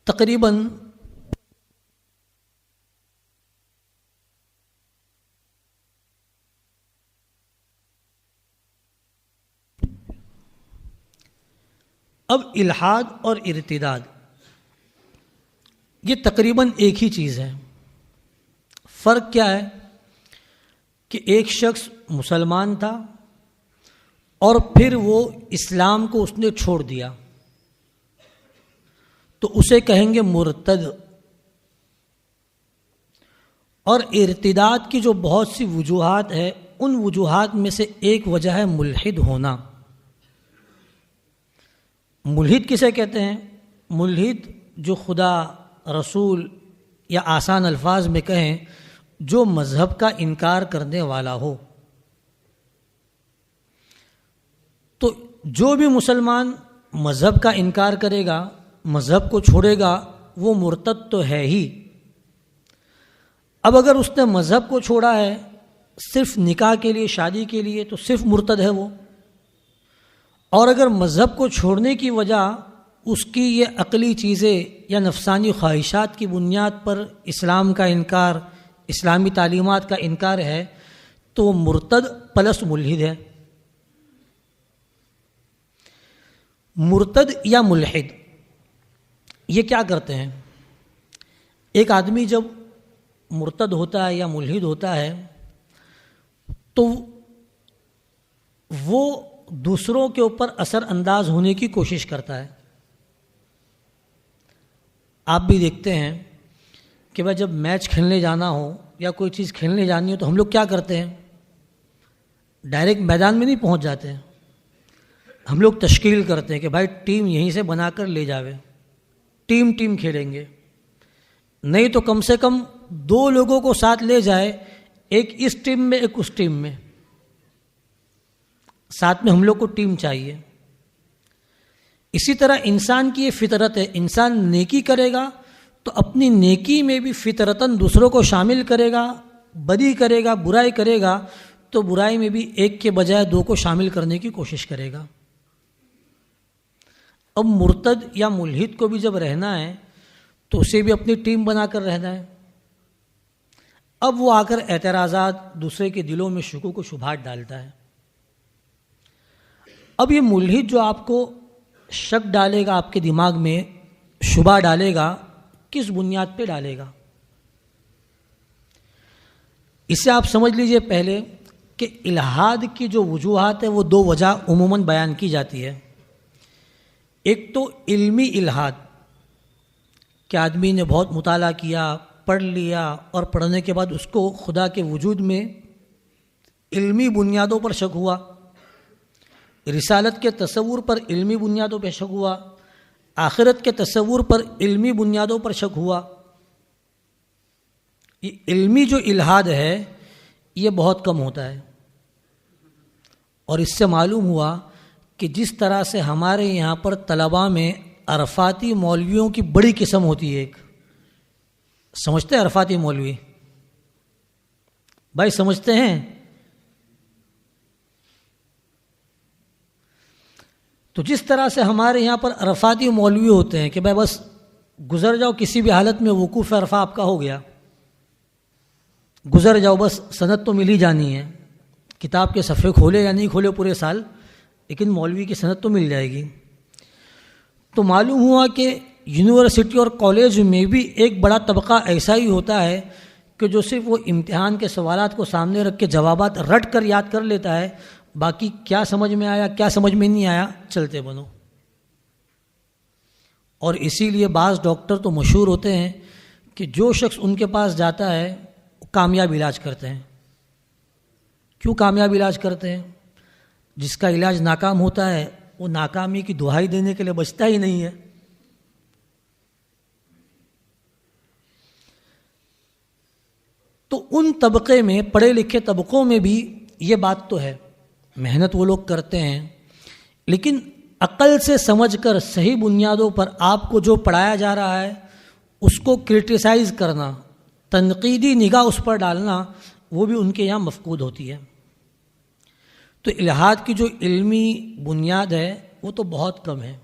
تقریباً اب الحاد اور ارتداد یہ تقریباً ایک ہی چیز ہے. فرق کیا ہے کہ ایک شخص مسلمان تھا اور پھر وہ اسلام کو اس نے چھوڑ دیا تو اسے کہیں گے مرتد. اور ارتداد کی جو بہت سی وجوہات ہے، ان وجوہات میں سے ایک وجہ ہے ملحد ہونا. ملحد کسے کہتے ہیں؟ ملحد جو خدا، رسول یا آسان الفاظ میں کہیں جو مذہب کا انکار کرنے والا ہو. تو جو بھی مسلمان مذہب کا انکار کرے گا، مذہب کو چھوڑے گا، وہ مرتد تو ہے ہی. اب اگر اس نے مذہب کو چھوڑا ہے صرف نکاح کے لیے، شادی کے لیے، تو صرف مرتد ہے وہ. اور اگر مذہب کو چھوڑنے کی وجہ اس کی یہ عقلی چیزیں یا نفسانی خواہشات کی بنیاد پر اسلام کا انکار، اسلامی تعلیمات کا انکار ہے، تو وہ مرتد پلس ملحد ہے. مرتد یا ملحد یہ کیا کرتے ہیں؟ ایک آدمی جب مرتد ہوتا ہے یا ملحد ہوتا ہے تو وہ دوسروں کے اوپر اثر انداز ہونے کی کوشش کرتا ہے. آپ بھی دیکھتے ہیں کہ بھائی جب میچ کھیلنے جانا ہو یا کوئی چیز کھیلنے جانی ہو تو ہم لوگ کیا کرتے ہیں؟ ڈائریکٹ میدان میں نہیں پہنچ جاتے ہیں. ہم لوگ تشکیل کرتے ہیں کہ بھائی ٹیم یہیں سے بنا کر لے جاوے, ٹیم کھیلیں گے. نہیں تو کم سے کم 2 لوگوں کو ساتھ لے جائے, ایک اس ٹیم میں ایک اس ٹیم میں, ساتھ میں ہم لوگ کو ٹیم چاہیے. اسی طرح انسان کی یہ فطرت ہے, انسان نیکی کرے گا تو اپنی نیکی میں بھی فطرتاً دوسروں کو شامل کرے گا, بدی کرے گا, برائی کرے گا تو برائی میں بھی ایک کے بجائے 2 کو شامل کرنے کی کوشش کرے گا. اب مرتد یا ملحد کو بھی جب رہنا ہے تو اسے بھی اپنی ٹیم بنا کر رہنا ہے. اب وہ آ کر اعتراضات دوسرے کے دلوں میں شکوک و شبہات ڈالتا ہے. اب یہ ملحد جو آپ کو شک ڈالے گا, آپ کے دماغ میں شبہ ڈالے گا, کس بنیاد پہ ڈالے گا؟ اسے آپ سمجھ لیجئے پہلے کہ الحاد کی جو وجوہات ہیں وہ 2 وجہ عموماً بیان کی جاتی ہے. ایک تو علمی الحاد کہ آدمی نے بہت مطالعہ کیا, پڑھ لیا اور پڑھنے کے بعد اس کو خدا کے وجود میں علمی بنیادوں پر شک ہوا, رسالت کے تصور پر علمی بنیادوں پہ شک ہوا, آخرت کے تصور پر علمی بنیادوں پر شک ہوا. یہ علمی جو الحاد ہے یہ بہت کم ہوتا ہے. اور اس سے معلوم ہوا کہ جس طرح سے ہمارے یہاں پر طلباء میں عرفاتی مولویوں کی بڑی قسم ہوتی ہے. ایک سمجھتے ہیں عرفاتی مولوی؟ بھائی سمجھتے ہیں؟ تو جس طرح سے ہمارے یہاں پر عرفاتی مولوی ہوتے ہیں کہ بھائی بس گزر جاؤ, کسی بھی حالت میں وقوف عرفہ آپ کا ہو گیا, گزر جاؤ, بس سند تو مل ہی جانی ہے, کتاب کے صفحے کھولے یا نہیں کھولے پورے سال, لیکن مولوی کی سند تو مل جائے گی. تو معلوم ہوا کہ یونیورسٹی اور کالج میں بھی ایک بڑا طبقہ ایسا ہی ہوتا ہے کہ جو صرف وہ امتحان کے سوالات کو سامنے رکھ کے جوابات رٹ کر یاد کر لیتا ہے, باقی کیا سمجھ میں آیا کیا سمجھ میں نہیں آیا چلتے بنو. اور اسی لیے بعض ڈاکٹر تو مشہور ہوتے ہیں کہ جو شخص ان کے پاس جاتا ہے وہ کامیاب علاج کرتے ہیں. کیوں کامیاب علاج کرتے ہیں؟ جس کا علاج ناکام ہوتا ہے وہ ناکامی کی دہائی دینے کے لیے بچتا ہی نہیں ہے. تو ان طبقے میں, پڑھے لکھے طبقوں میں بھی یہ بات تو ہے, محنت وہ لوگ کرتے ہیں, لیکن عقل سے سمجھ کر صحیح بنیادوں پر آپ کو جو پڑھایا جا رہا ہے اس کو کرٹیسائز کرنا, تنقیدی نگاہ اس پر ڈالنا, وہ بھی ان کے یہاں مفقود ہوتی ہے. تو الحاد کی جو علمی بنیاد ہے وہ تو بہت کم ہے,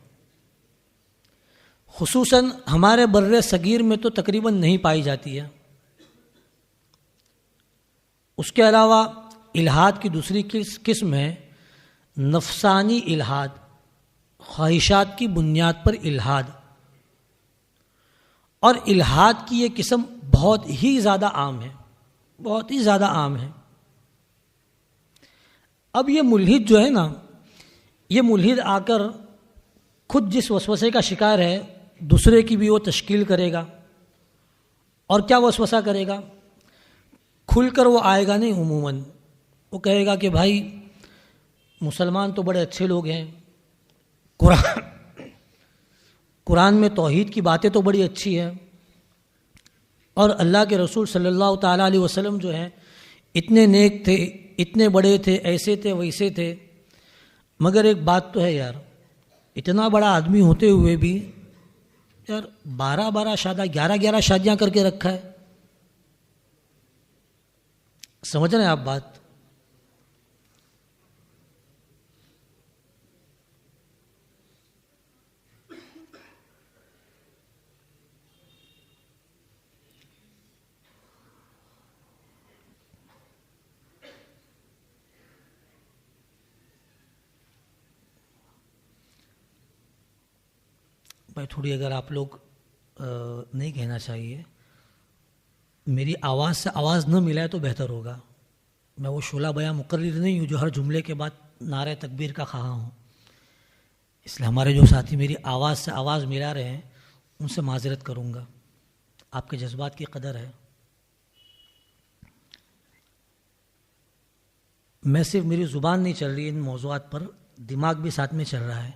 خصوصاً ہمارے بر صغیر میں تو تقریباً نہیں پائی جاتی ہے. اس کے علاوہ الحاد کی دوسری قسم ہے نفسانی الحاد, خواہشات کی بنیاد پر الحاد. اور الحاد کی یہ قسم بہت ہی زیادہ عام ہے, بہت ہی زیادہ عام ہے. اب یہ ملحد جو ہے نا, یہ ملحد آ کر خود جس وسوسے کا شکار ہے دوسرے کی بھی وہ تشکیل کرے گا. اور کیا وسوسہ کرے گا؟ کھل کر وہ آئے گا نہیں, عموماً وہ کہے گا کہ بھائی مسلمان تو بڑے اچھے لوگ ہیں, قرآن میں توحید کی باتیں تو بڑی اچھی ہیں, اور اللہ کے رسول صلی اللہ تعالیٰ علیہ وسلم جو ہیں اتنے نیک تھے, اتنے بڑے تھے, ایسے تھے ویسے تھے. مگر ایک بات تو ہے یار, اتنا بڑا آدمی ہوتے ہوئے بھی یار 11 شادیاں کر کے رکھا ہے. سمجھ رہے ہیں آپ بات؟ بھائی تھوڑی اگر آپ لوگ نہیں کہنا چاہیے میری آواز سے آواز نہ ملائے تو بہتر ہوگا. میں وہ شعلہ بیاں مقرر نہیں ہوں جو ہر جملے کے بعد نعرہ تکبیر کا خواہاں ہوں. اس لیے ہمارے جو ساتھی میری آواز سے آواز ملا رہے ہیں ان سے معذرت کروں گا. آپ کے جذبات کی قدر ہے. میں صرف میری زبان نہیں چل رہی ان موضوعات پر، دماغ بھی ساتھ میں چل رہا ہے.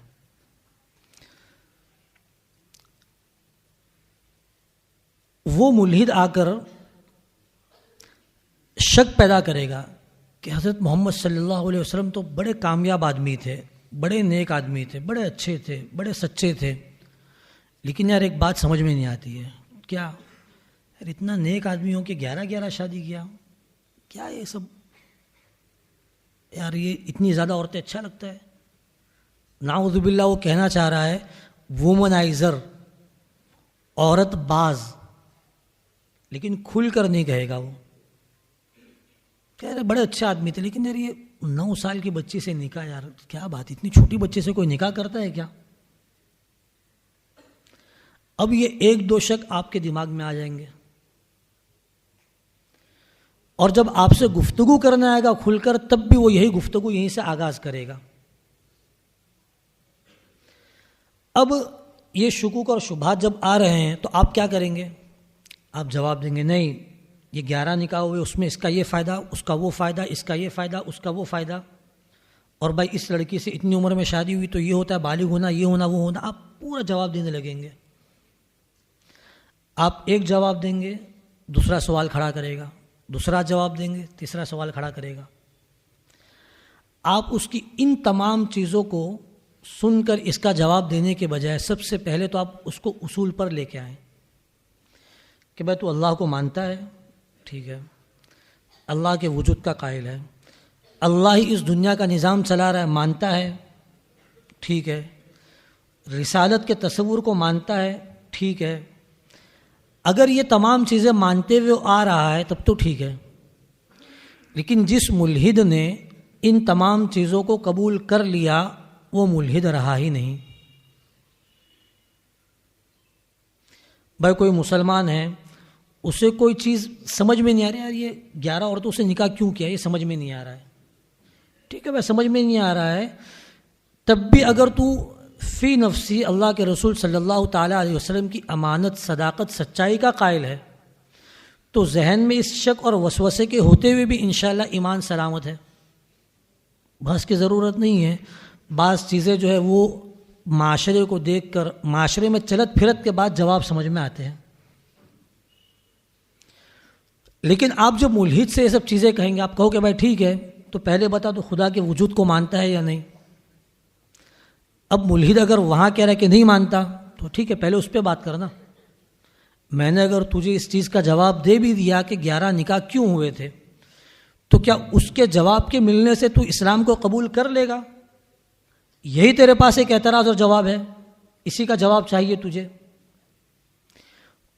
وہ ملحد آ کر شک پیدا کرے گا کہ حضرت محمد صلی اللہ علیہ وسلم تو بڑے کامیاب آدمی تھے، بڑے نیک آدمی تھے، بڑے اچھے تھے، بڑے سچے تھے، لیکن یار ایک بات سمجھ میں نہیں آتی ہے. کیا یار اتنا نیک آدمی ہو کہ 11 شادی کیا؟ کیا یہ سب یار، یہ اتنی زیادہ عورتیں اچھا لگتا ہے؟ نعوذ باللہ وہ کہنا چاہ رہا ہے وومنائزر، عورت باز، لیکن کھل کر نہیں کہے گا. وہ کہہ رہے بڑے اچھے آدمی تھے، لیکن یار یہ 9 سال کی بچی سے نکاح، یار کیا بات، اتنی چھوٹی بچے سے کوئی نکاح کرتا ہے کیا؟ اب یہ 1-2 شک آپ کے دماغ میں آ جائیں گے، اور جب آپ سے گفتگو کرنے آئے گا کھل کر، تب بھی وہ یہی گفتگو یہیں سے آغاز کرے گا. اب یہ شکوک اور شبہات جب آ رہے ہیں تو آپ کیا کریں گے؟ آپ جواب دیں گے نہیں، یہ 11 نکاح ہوئے، اس میں اس کا یہ فائدہ، اس کا وہ فائدہ، اس کا یہ فائدہ، اس کا وہ فائدہ، اور بھائی اس لڑکی سے اتنی عمر میں شادی ہوئی تو یہ ہوتا ہے، بالغ ہونا، یہ ہونا، وہ ہونا. آپ پورا جواب دینے لگیں گے. آپ ایک جواب دیں گے، دوسرا سوال کھڑا کرے گا، دوسرا جواب دیں گے، تیسرا سوال کھڑا کرے گا. آپ اس کی ان تمام چیزوں کو سن کر اس کا جواب دینے کے بجائے سب سے پہلے تو آپ اس کو اصول پر لے کے آئیں کہ بھائی تو اللہ کو مانتا ہے، ٹھیک ہے، اللہ کے وجود کا قائل ہے، اللہ ہی اس دنیا کا نظام چلا رہا ہے، مانتا ہے، ٹھیک ہے، رسالت کے تصور کو مانتا ہے، ٹھیک ہے. اگر یہ تمام چیزیں مانتے ہوئے آ رہا ہے تب تو ٹھیک ہے. لیکن جس ملحد نے ان تمام چیزوں کو قبول کر لیا وہ ملحد رہا ہی نہیں. بھائی کوئی مسلمان ہے، اسے کوئی چیز سمجھ میں نہیں آ رہی، یار یہ 11 عورتوں سے نکاح کیوں کیا، یہ سمجھ میں نہیں آ رہا ہے. ٹھیک ہے بھائی، سمجھ میں نہیں آ رہا ہے، تب بھی اگر تو فی نفسی اللہ کے رسول صلی اللہ تعالیٰ علیہ وسلم کی امانت، صداقت، سچائی کا قائل ہے تو ذہن میں اس شک اور وسوسے کے ہوتے ہوئے بھی انشاءاللہ ایمان سلامت ہے. بحث کی ضرورت نہیں ہے. بعض چیزیں جو ہے وہ معاشرے کو دیکھ کر، معاشرے میں چلت پھرت کے بعد جواب سمجھ میں آتے ہیں. لیکن آپ جب ملحد سے یہ سب چیزیں کہیں گے، آپ کہو کہ بھائی ٹھیک ہے تو پہلے بتا تو خدا کے وجود کو مانتا ہے یا نہیں. اب ملحد اگر وہاں کہہ رہا ہے کہ نہیں مانتا تو ٹھیک ہے، پہلے اس پہ بات کرنا. میں نے اگر تجھے اس چیز کا جواب دے بھی دیا کہ 11 نکاح کیوں ہوئے تھے، تو کیا اس کے جواب کے ملنے سے تو اسلام کو قبول کر لے گا؟ یہی تیرے پاس ایک اعتراض اور جواب ہے، اسی کا جواب چاہیے تجھے.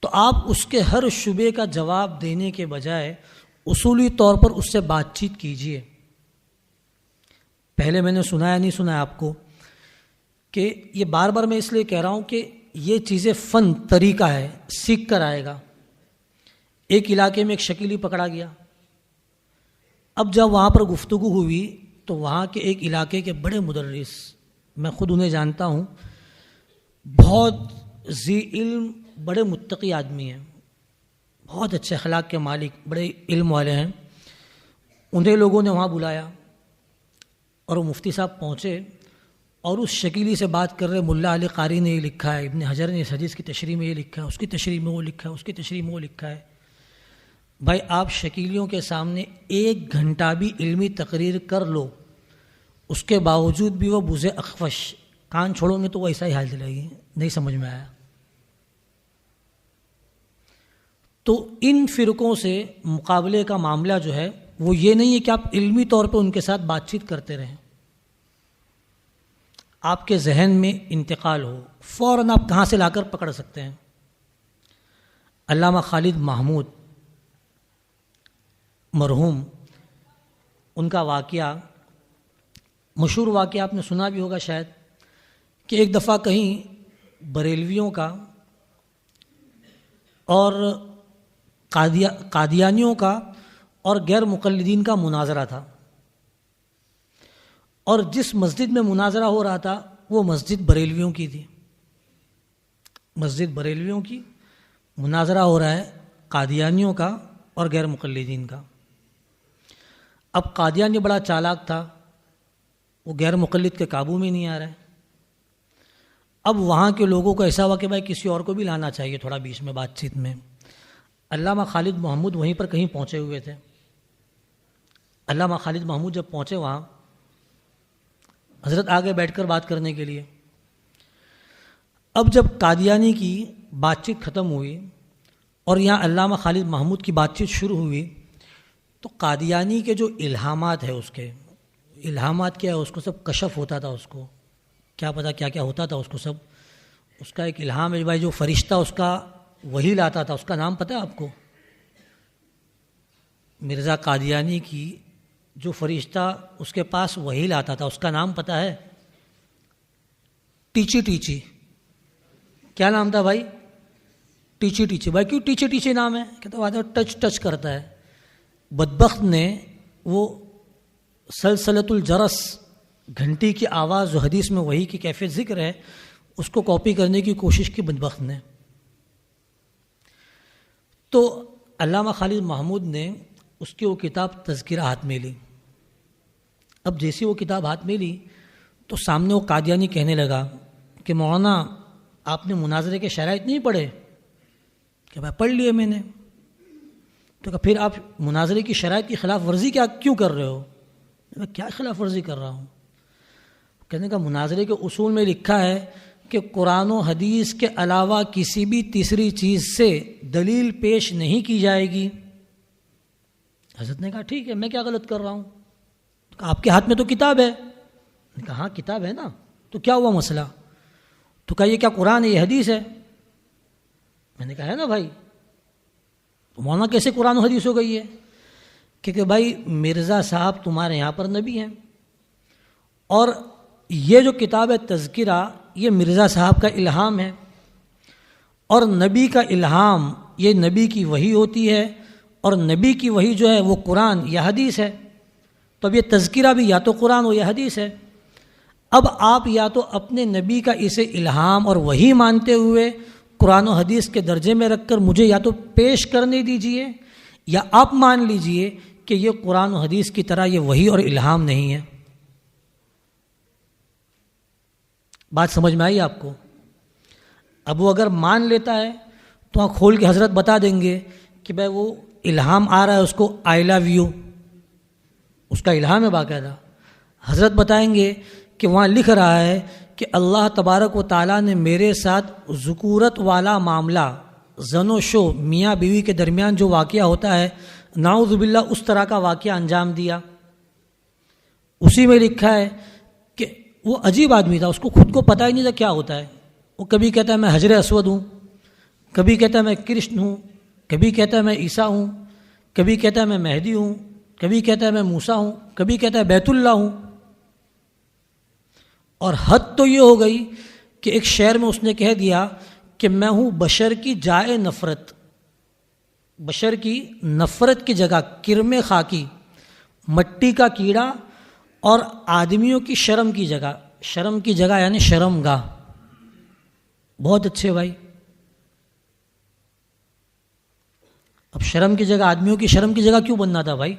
تو آپ اس کے ہر شبے کا جواب دینے کے بجائے اصولی طور پر اس سے بات چیت کیجیے. پہلے میں نے سنایا نہیں سنایا آپ کو کہ یہ بار بار میں اس لیے کہہ رہا ہوں کہ یہ چیزیں فن، طریقہ ہے، سیکھ کر آئے گا. ایک علاقے میں ایک شکیلی پکڑا گیا. اب جب وہاں پر گفتگو ہوئی تو وہاں کے ایک علاقے کے بڑے مدرس، میں خود انہیں جانتا ہوں، بہت ذی علم، بڑے متقی آدمی ہیں، بہت اچھے اخلاق کے مالک، بڑے علم والے ہیں. انہیں لوگوں نے وہاں بلایا اور وہ مفتی صاحب پہنچے اور اس شکیلی سے بات کر رہے. ملا علی قاری نے یہ لکھا ہے، ابن حجر نے اس حدیث کی تشریح میں یہ لکھا ہے، اس کی تشریح میں وہ لکھا ہے، اس کی تشریح میں وہ لکھا ہے. بھائی آپ شکیلیوں کے سامنے 1 گھنٹہ بھی علمی تقریر کر لو، اس کے باوجود بھی وہ بوزے اخفش، کان چھوڑو گے تو وہ ایسا ہی حال دلائے گی، نہیں سمجھ میں آیا. تو ان فرقوں سے مقابلے کا معاملہ جو ہے وہ یہ نہیں ہے کہ آپ علمی طور پہ ان کے ساتھ بات چیت کرتے رہیں، آپ کے ذہن میں انتقال ہو، فوراً آپ کہاں سے لا کر پکڑ سکتے ہیں. علامہ خالد محمود مرحوم، ان کا واقعہ، مشہور واقعہ آپ نے سنا بھی ہوگا شاید، کہ ایک دفعہ کہیں بریلویوں کا اور قادیانیوں کا اور غیر مقلدین کا مناظرہ تھا، اور جس مسجد میں مناظرہ ہو رہا تھا وہ مسجد بریلویوں کی تھی. مسجد بریلویوں کی مناظرہ ہو رہا ہے، قادیانیوں کا اور غیر مقلدین کا. اب قادیانی بڑا چالاک تھا، وہ غیر مقلد کے قابو میں نہیں آ رہا ہے. اب وہاں کے لوگوں کو ایسا ہوا کہ بھائی کسی اور کو بھی لانا چاہیے تھوڑا بیچ میں بات چیت میں. علامہ خالد محمود وہیں پر کہیں پہنچے ہوئے تھے. علامہ خالد محمود جب پہنچے وہاں، حضرت آگے بیٹھ کر بات کرنے کے لیے. اب جب قادیانی کی بات چیت ختم ہوئی اور یہاں علامہ خالد محمود کی بات چیت شروع ہوئی، تو قادیانی کے جو الہامات ہیں، اس کے الہامات کیا ہے، اس کو سب کشف ہوتا تھا. اس کو کیا پتہ کیا کیا ہوتا تھا، اس کو سب. اس کا ایک الہام ہے بھائی، جو فرشتہ اس کا وہی لاتا تھا، اس کا نام پتہ ہے آپ کو؟ مرزا قادیانی کی جو فرشتہ اس کے پاس وہی لاتا تھا، اس کا نام پتہ ہے؟ ٹیچی ٹیچی. کیا نام تھا بھائی؟ ٹیچی ٹیچی. بھائی کیوں ٹیچی ٹیچی نام ہے؟ کہتا وہ آدمی ٹچ ٹچ کرتا ہے. بدبخت نے وہ سلسلۃ الجرس، گھنٹی کی آواز جو حدیث میں وہی کی کیفیت ذکر ہے، اس کو کاپی کرنے کی کوشش کی بدبخت نے. تو علامہ خالد محمود نے اس کی وہ کتاب تذکرہ ہاتھ میں لی. اب جیسی وہ کتاب ہاتھ میں لی تو سامنے وہ قادیانی کہنے لگا کہ مولانا آپ نے مناظرے کے شرائط نہیں پڑھے؟ کہ بھائی پڑھ لیے میں نے. تو کہ پھر آپ مناظرے کی شرائط کی خلاف ورزی کیوں کر رہے ہو؟ میں کیا خلاف ورزی کر رہا ہوں؟ کہنے کا مناظرے کے اصول میں لکھا ہے کہ قرآن و حدیث کے علاوہ کسی بھی تیسری چیز سے دلیل پیش نہیں کی جائے گی. حضرت نے کہا ٹھیک ہے، میں کیا غلط کر رہا ہوں؟ تو کہا آپ کے ہاتھ میں تو کتاب ہے. میں نے کہا ہاں کتاب ہے نا، تو کیا ہوا مسئلہ؟ تو کہا یہ کیا قرآن ہے، یہ حدیث ہے؟ میں نے کہا ہے نا بھائی. تو مولانا کیسے قرآن و حدیث ہو گئی ہے؟ کہ بھائی مرزا صاحب تمہارے یہاں پر نبی ہیں، اور یہ جو کتاب ہے تذکرہ، یہ مرزا صاحب کا الہام ہے، اور نبی کا الہام یہ نبی کی وحی ہوتی ہے، اور نبی کی وحی جو ہے وہ قرآن یا حدیث ہے. تو اب یہ تذکرہ بھی یا تو قرآن ہو یا حدیث ہے. اب آپ یا تو اپنے نبی کا اسے الہام اور وحی مانتے ہوئے قرآن و حدیث کے درجے میں رکھ کر مجھے یا تو پیش کرنے دیجئے، یا آپ مان لیجئے کہ یہ قرآن و حدیث کی طرح یہ وحی اور الہام نہیں ہے. بات سمجھ میں آئی آپ کو؟ اب وہ اگر مان لیتا ہے تو وہاں کھول کے حضرت بتا دیں گے کہ بھائی وہ الہام آ رہا ہے، اس کو آئی لو یو، اس کا الہام ہے باقاعدہ. حضرت بتائیں گے کہ وہاں لکھ رہا ہے کہ اللہ تبارک و تعالیٰ نے میرے ساتھ ذکورت والا معاملہ، زن و شو، میاں بیوی کے درمیان جو واقعہ ہوتا ہے، نعوذ باللہ اس طرح کا واقعہ انجام دیا. اسی میں لکھا ہے کہ وہ عجیب آدمی تھا، اس کو خود کو پتہ ہی نہیں تھا کیا ہوتا ہے. وہ کبھی کہتا ہے میں حجر اسود ہوں، کبھی کہتا ہے میں کرشن ہوں، کبھی کہتا ہے میں عیسیٰ ہوں، کبھی کہتا ہے میں مہدی ہوں، کبھی کہتا ہے میں موسیٰ ہوں، کبھی کہتا ہے بیت اللہ ہوں. اور حد تو یہ ہو گئی کہ ایک شعر میں اس نے کہہ دیا کہ میں ہوں بشر کی جائے نفرت، بشر کی نفرت کی جگہ کرم خاکی، مٹی کا کیڑا، اور آدمیوں کی شرم کی جگہ، شرم کی جگہ یعنی شرم گاہ. بہت اچھے بھائی. اب شرم کی جگہ، آدمیوں کی شرم کی جگہ کیوں بننا تھا بھائی؟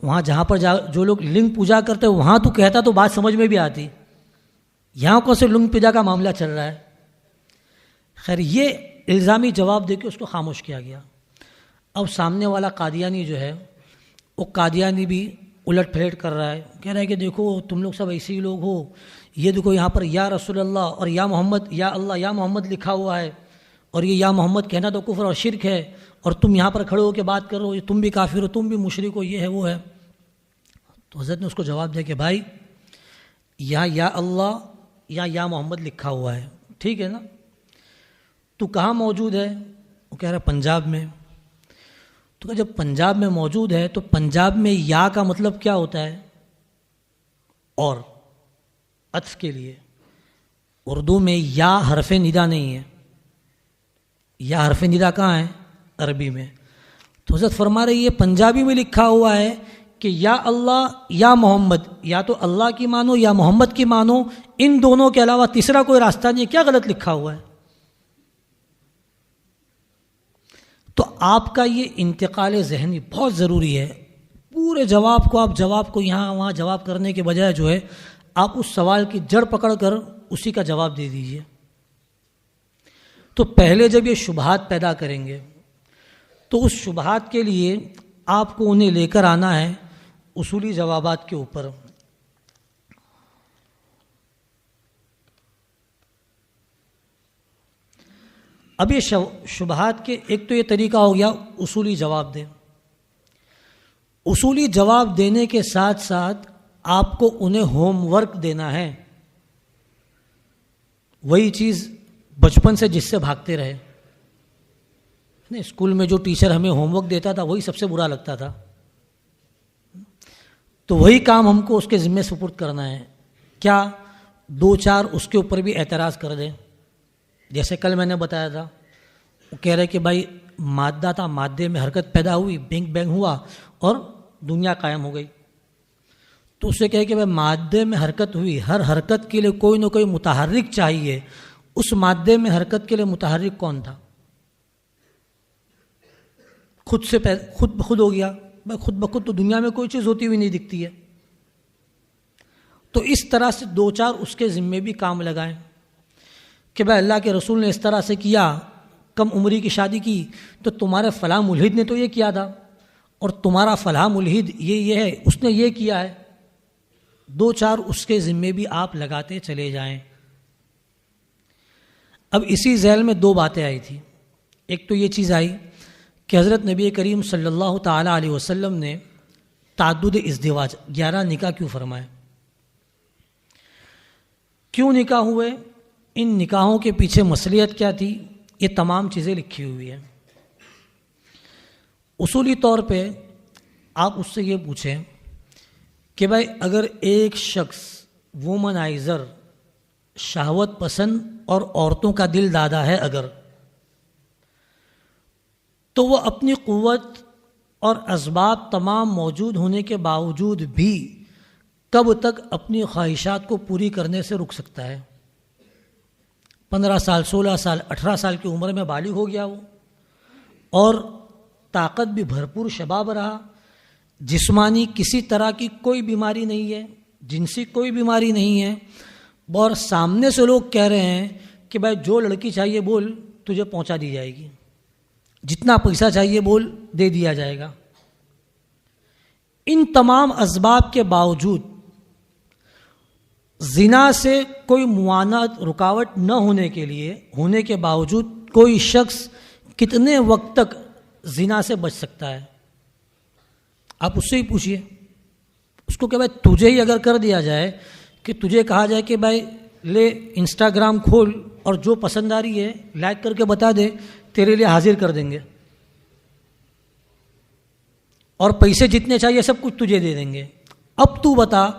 وہاں جہاں پر جو لوگ لنگ پوجا کرتے وہاں تو کہتا تو بات سمجھ میں بھی آتی. یہاں کون سے لنگ پوجا کا معاملہ چل رہا ہے؟ خیر یہ الزامی جواب دے کے اس کو خاموش کیا گیا. اب سامنے والا قادیانی جو ہے وہ قادیانی بھی الٹ پھلٹ کر رہا ہے، کہہ رہا ہے کہ دیکھو تم لوگ سب ایسے ہی لوگ ہو، یہ دیکھو یہاں پر یا رسول اللہ اور یا محمد، یا اللہ یا محمد لکھا ہوا ہے، اور یہ یا محمد کہنا تو کفر اور شرک ہے، اور تم یہاں پر کھڑے ہو کے بات کر رہے ہو، تم بھی کافر ہو، تم بھی مشرک ہو، یہ ہے وہ ہے. تو حضرت نے اس کو جواب دیا کہ بھائی یہاں یا اللہ یا محمد لکھا ہوا ہے، ٹھیک ہے نا؟ تو کہاں موجود ہے؟ وہ کہہ رہا ہے پنجاب میں. تو جب پنجاب میں موجود ہے تو پنجاب میں یا کا مطلب کیا ہوتا ہے؟ اور عطف کے لیے. اردو میں یا حرف ندا نہیں ہے. یا حرف ندا کہاں ہے؟ عربی میں. تو حضرت فرما رہی ہے پنجابی میں لکھا ہوا ہے کہ یا اللہ یا محمد، یا تو اللہ کی مانو یا محمد کی مانو، ان دونوں کے علاوہ تیسرا کوئی راستہ نہیں ہے. کیا غلط لکھا ہوا ہے؟ تو آپ کا یہ انتقال ذہنی بہت ضروری ہے. پورے جواب کو یہاں وہاں جواب کرنے کے بجائے جو ہے آپ اس سوال کی جڑ پکڑ کر اسی کا جواب دے دیجئے. تو پہلے جب یہ شبہات پیدا کریں گے تو اس شبہات کے لیے آپ کو انہیں لے کر آنا ہے اصولی جوابات کے اوپر. اب یہ شبہات کے ایک تو یہ طریقہ ہو گیا اصولی جواب دیں. اصولی جواب دینے کے ساتھ ساتھ آپ کو انہیں ہوم ورک دینا ہے. وہی چیز بچپن سے جس سے بھاگتے رہے. اسکول میں جو ٹیچر ہمیں ہوم ورک دیتا تھا وہی سب سے برا لگتا تھا. تو وہی کام ہم کو اس کے ذمے سپرد کرنا ہے. کیا 2-4 اس کے اوپر بھی اعتراض کر دیں. جیسے کل میں نے بتایا تھا، وہ کہہ رہے کہ بھائی مادہ تھا، مادے میں حرکت پیدا ہوئی، بینگ بینگ ہوا اور دنیا قائم ہو گئی. تو اسے کہے کہ بھائی مادے میں حرکت ہوئی، ہر حرکت کے لیے کوئی نہ کوئی متحرک چاہیے. اس مادے میں حرکت کے لیے متحرک کون تھا؟ خود بخود ہو گیا. بھائی خود بخود تو دنیا میں کوئی چیز ہوتی ہوئی نہیں دکھتی ہے. تو اس طرح سے 2-4 اس کے ذمے بھی کام لگائیں کہ بھائی اللہ کے رسول نے اس طرح سے کیا، کم عمری کی شادی کی، تو تمہارے فلاں ملحد نے تو یہ کیا تھا، اور تمہارا فلاں ملحد یہ ہے، اس نے یہ کیا ہے. 2-4 اس کے ذمے بھی آپ لگاتے چلے جائیں. اب اسی ذیل میں 2 باتیں آئی تھی. ایک تو یہ چیز آئی کہ حضرت نبی کریم صلی اللہ تعالیٰ علیہ وسلم نے تعدد ازدواج 11 نکاح کیوں فرمائے، کیوں نکاح ہوئے، ان نکاحوں کے پیچھے مصلحت کیا تھی، یہ تمام چیزیں لکھی ہوئی ہیں. اصولی طور پہ آپ اس سے یہ پوچھیں کہ بھائی اگر ایک شخص وومنائزر، شہوت پسند اور عورتوں کا دل دادا ہے اگر، تو وہ اپنی قوت اور اسباب تمام موجود ہونے کے باوجود بھی کب تک اپنی خواہشات کو پوری کرنے سے رک سکتا ہے؟ 15 سال، 16 سال، 18 سال کی عمر میں بالغ ہو گیا وہ، اور طاقت بھی بھرپور شباب رہا، جسمانی کسی طرح کی کوئی بیماری نہیں ہے، جنسی کوئی بیماری نہیں ہے، اور سامنے سے لوگ کہہ رہے ہیں کہ بھائی جو لڑکی چاہیے بول، تجھے پہنچا دی جائے گی، جتنا پیسہ چاہیے بول، دے دیا جائے گا. ان تمام اسباب کے باوجود زنا سے کوئی معاونت، رکاوٹ نہ ہونے کے باوجود کوئی شخص کتنے وقت تک زنا سے بچ سکتا ہے؟ آپ اس سے ہی پوچھئے اس کو کہ بھائی تجھے ہی اگر کر دیا جائے کہ تجھے کہا جائے کہ بھائی لے انسٹاگرام کھول اور جو پسند آ رہی ہے لائک کر کے بتا دے، تیرے لیے حاضر کر دیں گے اور پیسے جتنے چاہیے سب کچھ تجھے دے دیں گے. اب تو بتا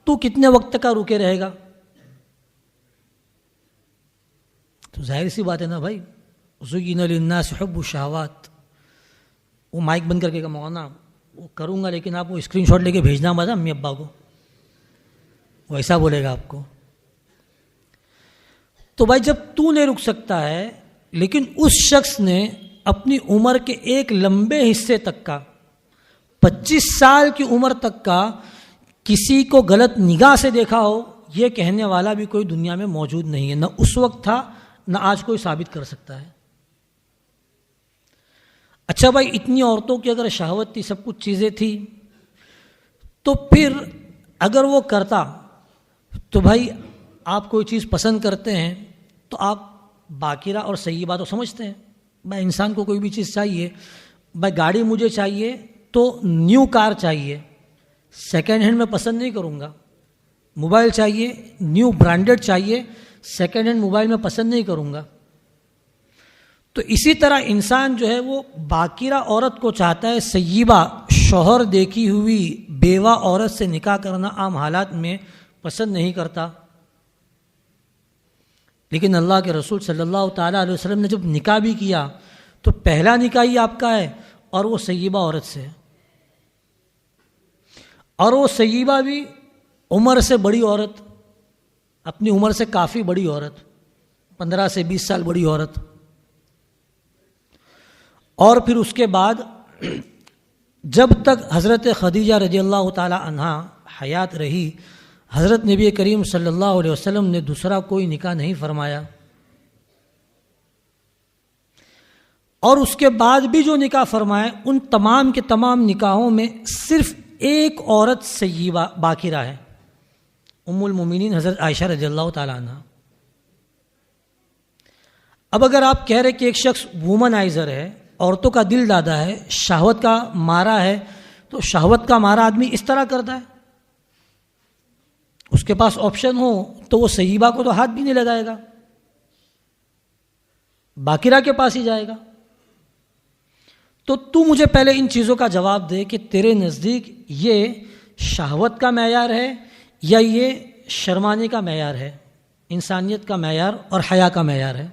تو کتنے وقت تک رکے رہے گا؟ تو ظاہر سی بات ہے نا بھائی، زُيِّنَ لِلنَّاسِ حُبُّ الشَّهَوَاتِ. وہ مائک بند کر کے کہ مولانا وہ کروں گا لیکن آپ وہ اسکرین شاٹ لے کے بھیجنا مت امی ابا کو، وہ ایسا بولے گا آپ کو. تو بھائی جب تو نہیں رک سکتا ہے لیکن اس شخص نے اپنی عمر کے ایک لمبے حصے تک کا، 25 سال کی عمر تک کا کسی کو غلط نگاہ سے دیکھا ہو، یہ کہنے والا بھی کوئی دنیا میں موجود نہیں ہے، نہ اس وقت تھا نہ آج کوئی ثابت کر سکتا ہے. اچھا بھائی اتنی عورتوں کی اگر شہوت تھی، سب کچھ چیزیں تھی، تو پھر اگر وہ کرتا تو بھائی آپ کوئی چیز پسند کرتے ہیں تو آپ باقیرہ اور سیبہ تو سمجھتے ہیں. بھائی انسان کو کوئی بھی چیز چاہیے، بھائی گاڑی مجھے چاہیے تو نیو کار چاہیے، سیکنڈ ہینڈ میں پسند نہیں کروں گا. موبائل چاہیے نیو برانڈڈ چاہیے، سیکنڈ ہینڈ موبائل میں پسند نہیں کروں گا. تو اسی طرح انسان جو ہے وہ باقیرہ عورت کو چاہتا ہے، سیبہ شوہر دیکھی ہوئی بیوہ عورت سے نکاح کرنا عام حالات میں پسند نہیں کرتا. لیکن اللہ کے رسول صلی اللہ تعالیٰ علیہ وسلم نے جب نکاح بھی کیا تو پہلا نکاح ہی آپ کا ہے اور وہ سیبہ عورت سے ہے، اور وہ سیبہ بھی عمر سے بڑی عورت، اپنی عمر سے کافی بڑی عورت، 15 سے 20 سال بڑی عورت. اور پھر اس کے بعد جب تک حضرت خدیجہ رضی اللہ تعالی عنہا حیات رہی، حضرت نبی کریم صلی اللہ علیہ وسلم نے دوسرا کوئی نکاح نہیں فرمایا. اور اس کے بعد بھی جو نکاح فرمائے ان تمام کے تمام نکاحوں میں صرف ایک عورت سیبہ باقی رہا ہے، ام المومنین حضرت عائشہ رضی اللہ تعالی عنہ. اب اگر آپ کہہ رہے کہ ایک شخص وومنائزر ہے، عورتوں کا دل دادا ہے، شہوت کا مارا ہے، تو شہوت کا مارا آدمی اس طرح کرتا ہے، اس کے پاس آپشن ہو تو وہ سیبہ کو تو ہاتھ بھی نہیں لگائے گا، باقرہ کے پاس ہی جائے گا. تو مجھے پہلے ان چیزوں کا جواب دے کہ تیرے نزدیک یہ شہوت کا معیار ہے یا یہ شرمانے کا معیار ہے، انسانیت کا معیار اور حیا کا معیار ہے.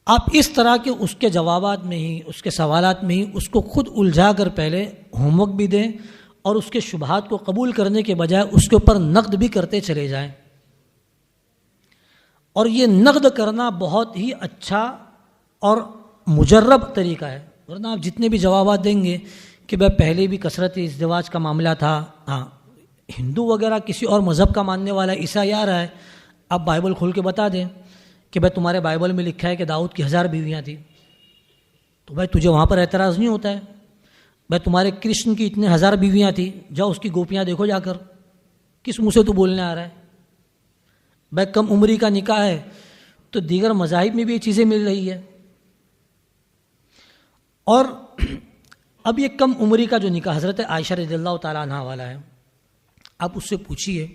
آپ اس طرح کے اس کے جوابات میں ہی، اس کے سوالات میں ہی اس کو خود الجھا کر پہلے ہوم ورک بھی دیں اور اس کے شبہات کو قبول کرنے کے بجائے اس کے اوپر نقد بھی کرتے چلے جائیں. اور یہ نقد کرنا بہت ہی اچھا اور مجرب طریقہ ہے، ورنہ آپ جتنے بھی جوابات دیں گے کہ بھائی پہلے بھی کثرت ازدواج کا معاملہ تھا، ہاں ہندو وغیرہ کسی اور مذہب کا ماننے والا عیسائی آ رہا ہے، آپ بائبل کھول کے بتا دیں کہ بھائی تمہارے بائبل میں لکھا ہے کہ داؤد کی 1000 بیویاں تھیں، تو بھائی تجھے وہاں پر اعتراض نہیں ہوتا ہے؟ بھائی تمہارے کرشن کی اتنے 1000 بیویاں تھیں، جاؤ اس کی گوپیاں دیکھو جا کر، کس منہ سے تو بولنے آ رہا ہے؟ بھائی کم عمری کا نکاح ہے تو دیگر مذاہب میں بھی یہ چیزیں مل رہی ہے. اور اب یہ کم عمری کا جو نکاح حضرت عائشہ رضی اللہ تعالیٰ عنہ والا ہے، آپ اس سے پوچھیے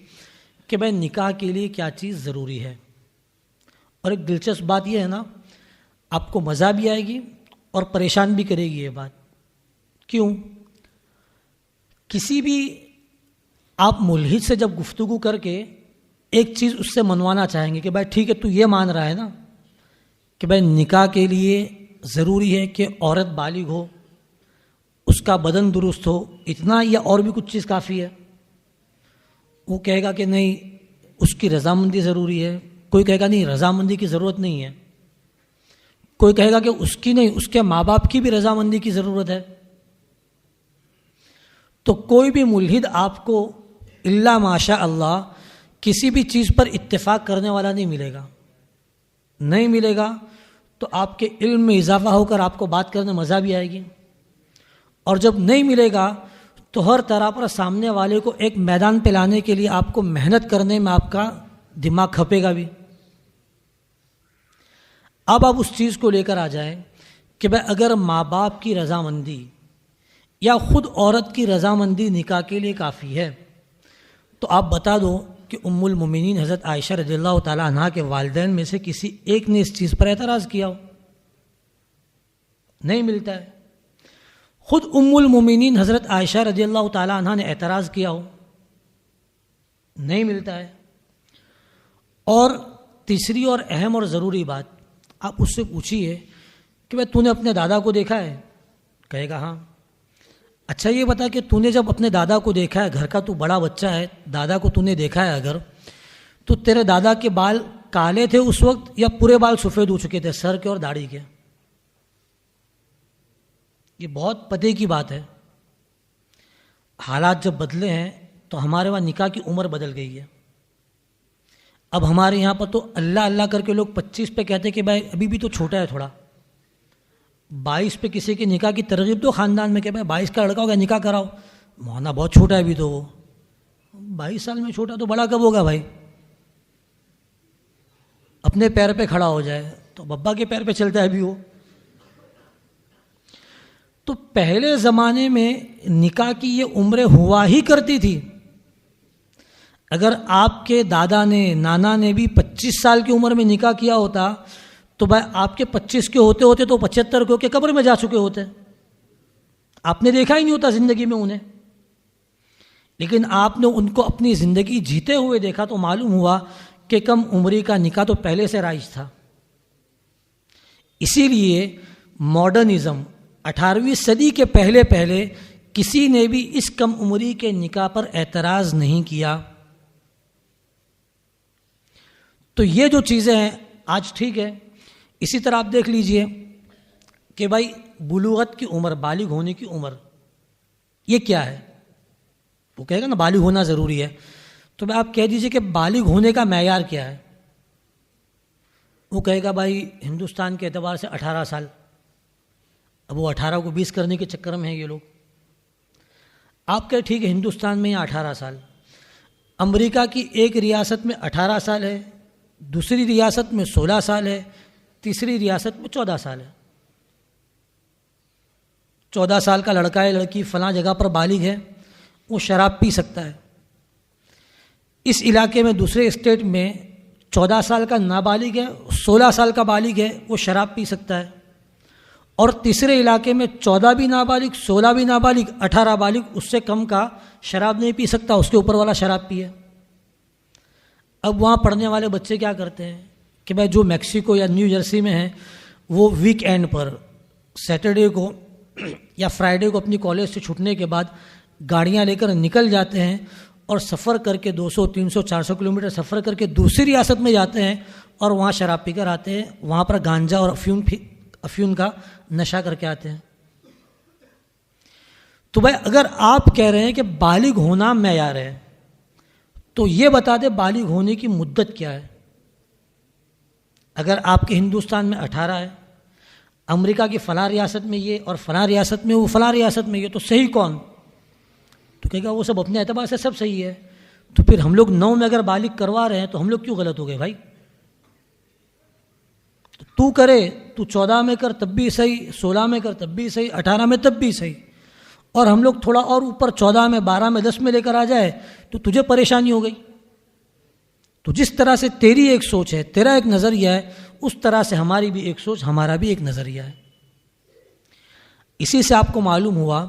کہ بھائی نکاح کے لیے کیا چیز ضروری ہے. اور ایک دلچسپ بات یہ ہے نا، آپ کو مزہ بھی آئے گی اور پریشان بھی کرے گی یہ بات. کیوں؟ کسی بھی آپ ملحد سے جب گفتگو کر کے ایک چیز اس سے منوانا چاہیں گے کہ بھائی ٹھیک ہے تو یہ مان رہا ہے نا کہ بھائی نکاح کے لیے ضروری ہے کہ عورت بالغ ہو، اس کا بدن درست ہو، اتنا یا اور بھی کچھ چیز کافی ہے؟ وہ کہے گا کہ نہیں اس کی رضامندی ضروری ہے، کوئی کہے گا نہیں رضامندی کی ضرورت نہیں ہے، کوئی کہے گا کہ اس کی نہیں اس کے ماں باپ کی بھی رضامندی کی ضرورت ہے. تو کوئی بھی ملحد آپ کو الا ماشاء اللہ کسی بھی چیز پر اتفاق کرنے والا نہیں ملے گا، نہیں ملے گا. تو آپ کے علم میں اضافہ ہو کر آپ کو بات کرنے مزہ بھی آئے گی، اور جب نہیں ملے گا تو ہر طرح پر سامنے والے کو ایک میدان پہ لانے کے لیے آپ کو محنت کرنے میں آپ کا دماغ کھپے گا بھی. اب آپ اس چیز کو لے کر آ جائیں کہ بھائی اگر ماں باپ کی رضامندی یا خود عورت کی رضامندی نکاح کے لیے کافی ہے تو آپ بتا دو کہ ام المومنین حضرت عائشہ رضی اللہ تعالی عنہا کے والدین میں سے کسی ایک نے اس چیز پر اعتراض کیا ہو؟ نہیں ملتا ہے. خود ام المومنین حضرت عائشہ رضی اللہ تعالی عنہا نے اعتراض کیا ہو؟ نہیں ملتا ہے. اور تیسری اور اہم اور ضروری بات، آپ اس سے پوچھیے کہ بھائی تو نے اپنے دادا کو دیکھا ہے؟ کہے گا ہاں. اچھا یہ بتا کہ تو نے جب اپنے دادا کو دیکھا ہے، گھر کا تو بڑا بچہ ہے، دادا کو تو نے دیکھا ہے اگر، تو تیرے دادا کے بال کالے تھے اس وقت یا پورے بال سفید ہو چکے تھے سر کے اور داڑھی کے؟ یہ بہت پتے کی بات ہے. حالات جب بدلے ہیں تو ہمارے وہاں نکاح کی عمر بدل گئی ہے. اب ہمارے یہاں پر تو اللہ اللہ کر کے لوگ 25 پہ کہتے کہ بھائی ابھی بھی تو چھوٹا ہے تھوڑا. 22 پہ کسی کے نکاح کی ترغیب تو خاندان میں کہ بھائی 22 کا لڑکا ہوگا نکاح کراؤ. مولانا بہت چھوٹا ہے ابھی تو، وہ 22 سال میں چھوٹا تو بڑا کب ہوگا بھائی؟ اپنے پیر پہ کھڑا ہو جائے تو ببا کے پیر پہ چلتا ہے ابھی وہ. تو پہلے زمانے میں نکاح کی یہ عمریں ہوا ہی کرتی تھی. اگر آپ کے دادا نے نانا نے بھی 25 سال کی عمر میں نکاح کیا ہوتا تو بھائی آپ کے 25 کے ہوتے ہوتے تو 75 کے ہو کے قبر میں جا چکے ہوتے. آپ نے دیکھا ہی نہیں ہوتا زندگی میں انہیں. لیکن آپ نے ان کو اپنی زندگی جیتے ہوئے دیکھا تو معلوم ہوا کہ کم عمری کا نکاح تو پہلے سے رائج تھا. اسی لیے ماڈرنزم 18ویں صدی کے پہلے پہلے کسی نے بھی اس کم عمری کے نکاح پر اعتراض نہیں کیا. تو یہ جو چیزیں ہیں آج ٹھیک ہے. اسی طرح آپ دیکھ لیجئے کہ بھائی بلوغت کی عمر، بالغ ہونے کی عمر، یہ کیا ہے؟ وہ کہے گا نا بالغ ہونا ضروری ہے. تو میں آپ کہہ دیجئے کہ بالغ ہونے کا معیار کیا ہے؟ وہ کہے گا بھائی ہندوستان کے اعتبار سے 18 سال. اب وہ 18 کو 20 کرنے کے چکر میں ہیں یہ لوگ. آپ کہے ٹھیک ہے ہندوستان میں یہاں 18 سال، امریکہ کی ایک ریاست میں 18 سال ہے، دوسری ریاست میں 16 سال ہے، تیسری ریاست میں 14 سال ہے. 14 سال کا لڑکا ہے لڑکی فلاں جگہ پر بالغ ہے، وہ شراب پی سکتا ہے. اس علاقے میں دوسرے اسٹیٹ میں 14 سال کا نابالغ ہے، 16 سال کا بالغ ہے، وہ شراب پی سکتا ہے. اور تیسرے علاقے میں 14 بھی نابالغ، 16 بھی نابالغ، 18 بالغ، اس سے کم کا شراب نہیں پی سکتا، اس کے اوپر والا شراب پیے. اب وہاں پڑھنے والے بچے کیا کرتے ہیں کہ بھائی جو میکسیکو یا نیو جرسی میں ہیں وہ ویک اینڈ پر سیٹرڈے کو یا فرائیڈے کو اپنی کالج سے چھوٹنے کے بعد گاڑیاں لے کر نکل جاتے ہیں اور سفر کر کے 200 300 400 کلومیٹر سفر کر کے دوسری ریاست میں جاتے ہیں اور وہاں شراب پی کر آتے ہیں، وہاں پر گانجا اور افیون کا نشہ کر کے آتے ہیں. تو بھائی اگر آپ کہہ رہے ہیں کہ بالغ ہونا معیار ہے تو یہ بتا دیں بالغ ہونے کی مدت کیا ہے. اگر آپ کے ہندوستان میں 18 ہے، امریکہ کی فلاں ریاست میں یہ اور فلاں ریاست میں وہ، فلاں ریاست میں یہ، تو صحیح کون؟ تو کہے گا وہ سب اپنے اعتبار سے سب صحیح ہے. تو پھر ہم لوگ 9 میں اگر بالغ کروا رہے ہیں تو ہم لوگ کیوں غلط ہو گئے بھائی؟ تو کرے تو 14 میں کر تب بھی صحیح، 16 میں کر تب بھی صحیح، 18 میں تب بھی صحیح، اور ہم لوگ تھوڑا اور اوپر 14 میں 12 میں 10 میں لے کر آ جائے تو تجھے پریشانی ہو گئی. تو جس طرح سے تیری ایک سوچ ہے، تیرا ایک نظریہ ہے، اس طرح سے ہماری بھی ایک سوچ، ہمارا بھی ایک نظریہ ہے. اسی سے آپ کو معلوم ہوا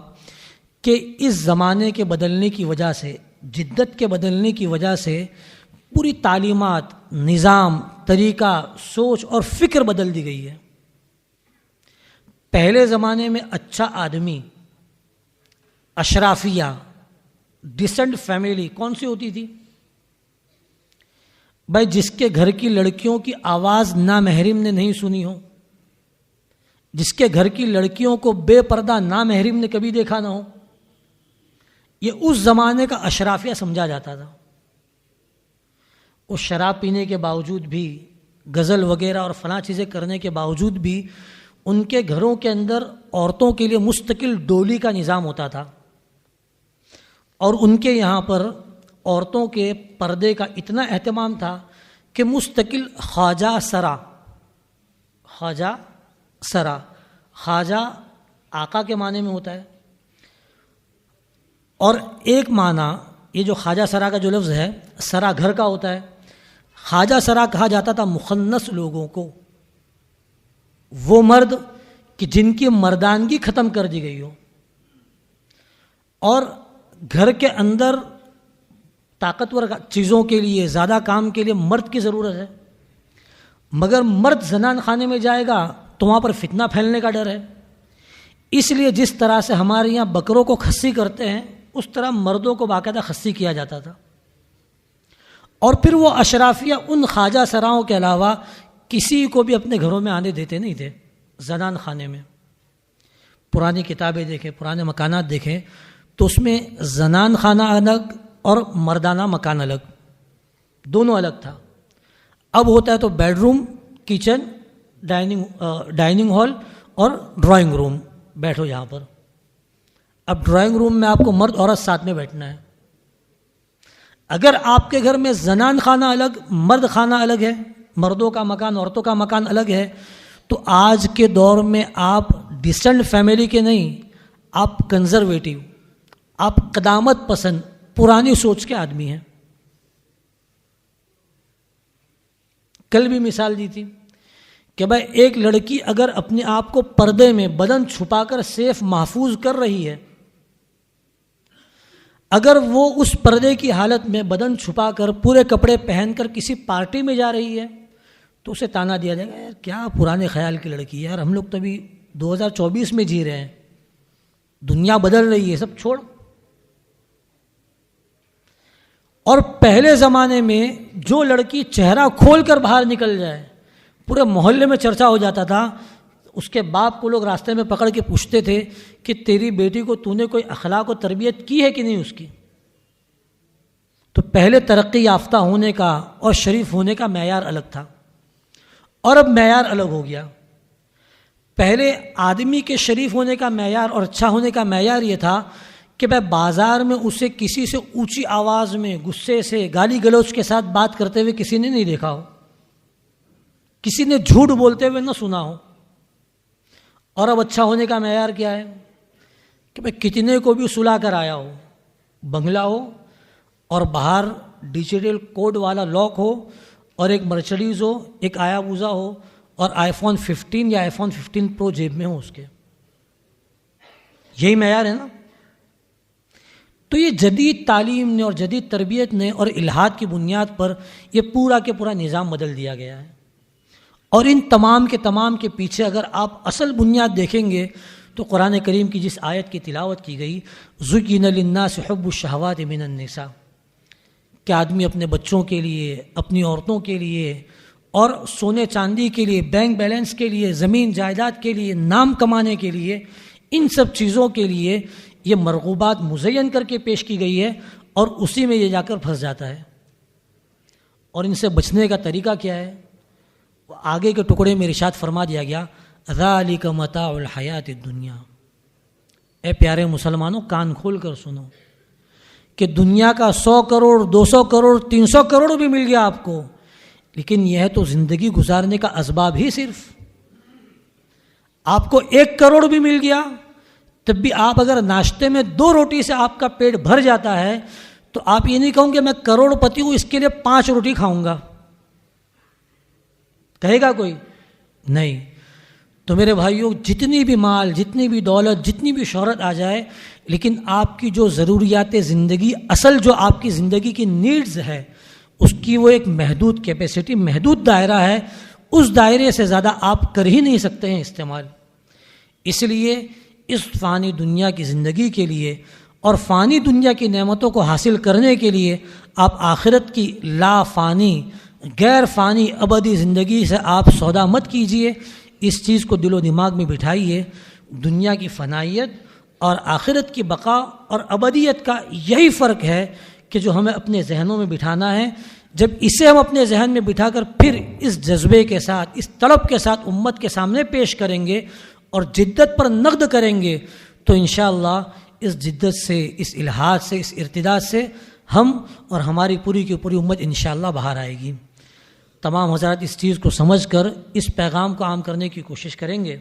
کہ اس زمانے کے بدلنے کی وجہ سے، جدت کے بدلنے کی وجہ سے پوری تعلیمات، نظام، طریقہ، سوچ اور فکر بدل دی گئی ہے. پہلے زمانے میں اچھا آدمی، اشرافیہ، ڈیسنٹ فیملی کون سی ہوتی تھی؟ بھائی جس کے گھر کی لڑکیوں کی آواز نامحرم نے نہیں سنی ہو، جس کے گھر کی لڑکیوں کو بے پردہ نامحرم نے کبھی دیکھا نہ ہو، یہ اس زمانے کا اشرافیہ سمجھا جاتا تھا. وہ شراب پینے کے باوجود بھی، غزل وغیرہ اور فلاں چیزیں کرنے کے باوجود بھی ان کے گھروں کے اندر عورتوں کے لیے مستقل ڈولی کا نظام ہوتا تھا. اور ان کے یہاں پر عورتوں کے پردے کا اتنا اہتمام تھا کہ مستقل خواجہ سرا، خواجہ آقا کے معنی میں ہوتا ہے، اور ایک معنی یہ جو خواجہ سرا کا جو لفظ ہے، سرا گھر کا ہوتا ہے. خواجہ سرا کہا جاتا تھا مخنث لوگوں کو، وہ مرد کہ جن کی مردانگی ختم کر دی گئی ہو، اور گھر کے اندر طاقتور چیزوں کے لیے، زیادہ کام کے لیے مرد کی ضرورت ہے، مگر مرد زنان خانے میں جائے گا تو وہاں پر فتنہ پھیلنے کا ڈر ہے. اس لیے جس طرح سے ہمارے یہاں بکروں کو خصی کرتے ہیں اس طرح مردوں کو باقاعدہ خصی کیا جاتا تھا. اور پھر وہ اشرافیہ ان خواجہ سراؤں کے علاوہ کسی کو بھی اپنے گھروں میں آنے دیتے نہیں تھے زنان خانے میں. پرانی کتابیں دیکھیں، پرانے مکانات دیکھیں تو اس میں زنان خانہ الگ اور مردانہ مکان الگ، دونوں الگ تھا. اب ہوتا ہے تو bed room, kitchen, dining hall اور ڈرائنگ روم، بیٹھو یہاں پر. اب ڈرائنگ روم میں آپ کو مرد عورت ساتھ میں بیٹھنا ہے. اگر آپ کے گھر میں زنان خانہ الگ، مرد خانہ الگ ہے، مردوں کا مکان عورتوں کا مکان الگ ہے، تو آج کے دور میں آپ ڈیسنٹ فیملی کے نہیں، آپ کنزرویٹو، آپ قدامت پسند، پرانی سوچ کے آدمی ہیں. کل بھی مثال دی تھی کہ بھائی ایک لڑکی اگر اپنے آپ کو پردے میں بدن چھپا کر سیف محفوظ کر رہی ہے، اگر وہ اس پردے کی حالت میں بدن چھپا کر پورے کپڑے پہن کر کسی پارٹی میں جا رہی ہے تو اسے تانا دیا جائے گا، یار کیا پرانے خیال کی لڑکی ہے، یار ہم لوگ تو ابھی 2024 میں جی رہے ہیں, دنیا بدل رہی ہے, سب چھوڑ. اور پہلے زمانے میں جو لڑکی چہرہ کھول کر باہر نکل جائے پورے محلے میں چرچا ہو جاتا تھا. اس کے باپ کو لوگ راستے میں پکڑ کے پوچھتے تھے کہ تیری بیٹی کو تو نے کوئی اخلاق و تربیت کی ہے کہ نہیں اس کی. تو پہلے ترقی یافتہ ہونے کا اور شریف ہونے کا معیار الگ تھا, اور اب معیار الگ ہو گیا. پہلے آدمی کے شریف ہونے کا معیار اور اچھا ہونے کا معیار یہ تھا کہ بھائی بازار میں اسے کسی سے اونچی آواز میں غصے سے گالی گلوچ کے ساتھ بات کرتے ہوئے کسی نے نہیں دیکھا ہو, کسی نے جھوٹ بولتے ہوئے نہ سنا ہو. اور اب اچھا ہونے کا معیار کیا ہے کہ بھائی کتنے کو بھی سلا کر آیا ہو, بنگلہ ہو اور باہر ڈیجیٹل کوڈ والا لاک ہو, اور ایک مرسڈیز ہو, ایک آیابوزا ہو, اور آئی فون 15 یا آئی فون 15 پرو جیب میں ہو اس کے. یہی معیار ہے نا. تو یہ جدید تعلیم نے اور جدید تربیت نے اور الہاد کی بنیاد پر یہ پورا کے پورا نظام بدل دیا گیا ہے. اور ان تمام کے پیچھے اگر آپ اصل بنیاد دیکھیں گے تو قرآن کریم کی جس آیت کی تلاوت کی گئی, زُيِّنَ لِلنَّاسِ حُبُّ الشَّهَوَاتِ مِنَ النِّسَاءِ, کہ آدمی اپنے بچوں کے لیے, اپنی عورتوں کے لیے, اور سونے چاندی کے لیے, بینک بیلنس کے لیے, زمین جائیداد کے لیے, نام کمانے کے لیے, ان سب چیزوں کے لیے یہ مرغوبات مزین کر کے پیش کی گئی ہے, اور اسی میں یہ جا کر پھنس جاتا ہے. اور ان سے بچنے کا طریقہ کیا ہے؟ آگے کے ٹکڑے میں ارشاد فرما دیا گیا, ذَلِكَ مَتَاعُ الْحَيَاةِ الدُّنْيَا. اے پیارے مسلمانوں, کان کھول کر سنو کہ دنیا کا 100 کروڑ 200 کروڑ 300 کروڑ بھی مل گیا آپ کو, لیکن یہ تو زندگی گزارنے کا اسباب ہی. صرف آپ کو 1 کروڑ بھی مل گیا تب بھی آپ اگر ناشتے میں 2 روٹی سے آپ کا پیٹ بھر جاتا ہے تو آپ یہ نہیں کہوں گے میں کروڑ پتی ہوں اس کے لیے 5 روٹی کھاؤں گا. کہے گا کوئی؟ نہیں. تو میرے بھائیوں, جتنی بھی مال, جتنی بھی دولت, جتنی بھی شہرت آ جائے, لیکن آپ کی جو ضروریات زندگی, اصل جو آپ کی زندگی کی نیڈز ہے, اس کی وہ ایک محدود کیپیسٹی, محدود دائرہ ہے. اس دائرے سے زیادہ آپ کر ہی نہیں سکتے ہیں استعمال. اس لیے اس فانی دنیا کی زندگی کے لیے اور فانی دنیا کی نعمتوں کو حاصل کرنے کے لیے آپ آخرت کی لا فانی, غیر فانی ابدی زندگی سے آپ سودا مت کیجئے. اس چیز کو دل و دماغ میں بٹھائیے. دنیا کی فنائیت اور آخرت کی بقا اور ابدیت کا یہی فرق ہے کہ جو ہمیں اپنے ذہنوں میں بٹھانا ہے. جب اسے ہم اپنے ذہن میں بٹھا کر پھر اس جذبے کے ساتھ, اس طلب کے ساتھ امت کے سامنے پیش کریں گے اور جدت پر نقد کریں گے تو انشاءاللہ اس جدت سے, اس الہاد سے, اس ارتداد سے ہم اور ہماری پوری کی پوری امت انشاءاللہ باہر آئے گی. تمام حضرات اس چیز کو سمجھ کر اس پیغام کو عام کرنے کی کوشش کریں گے.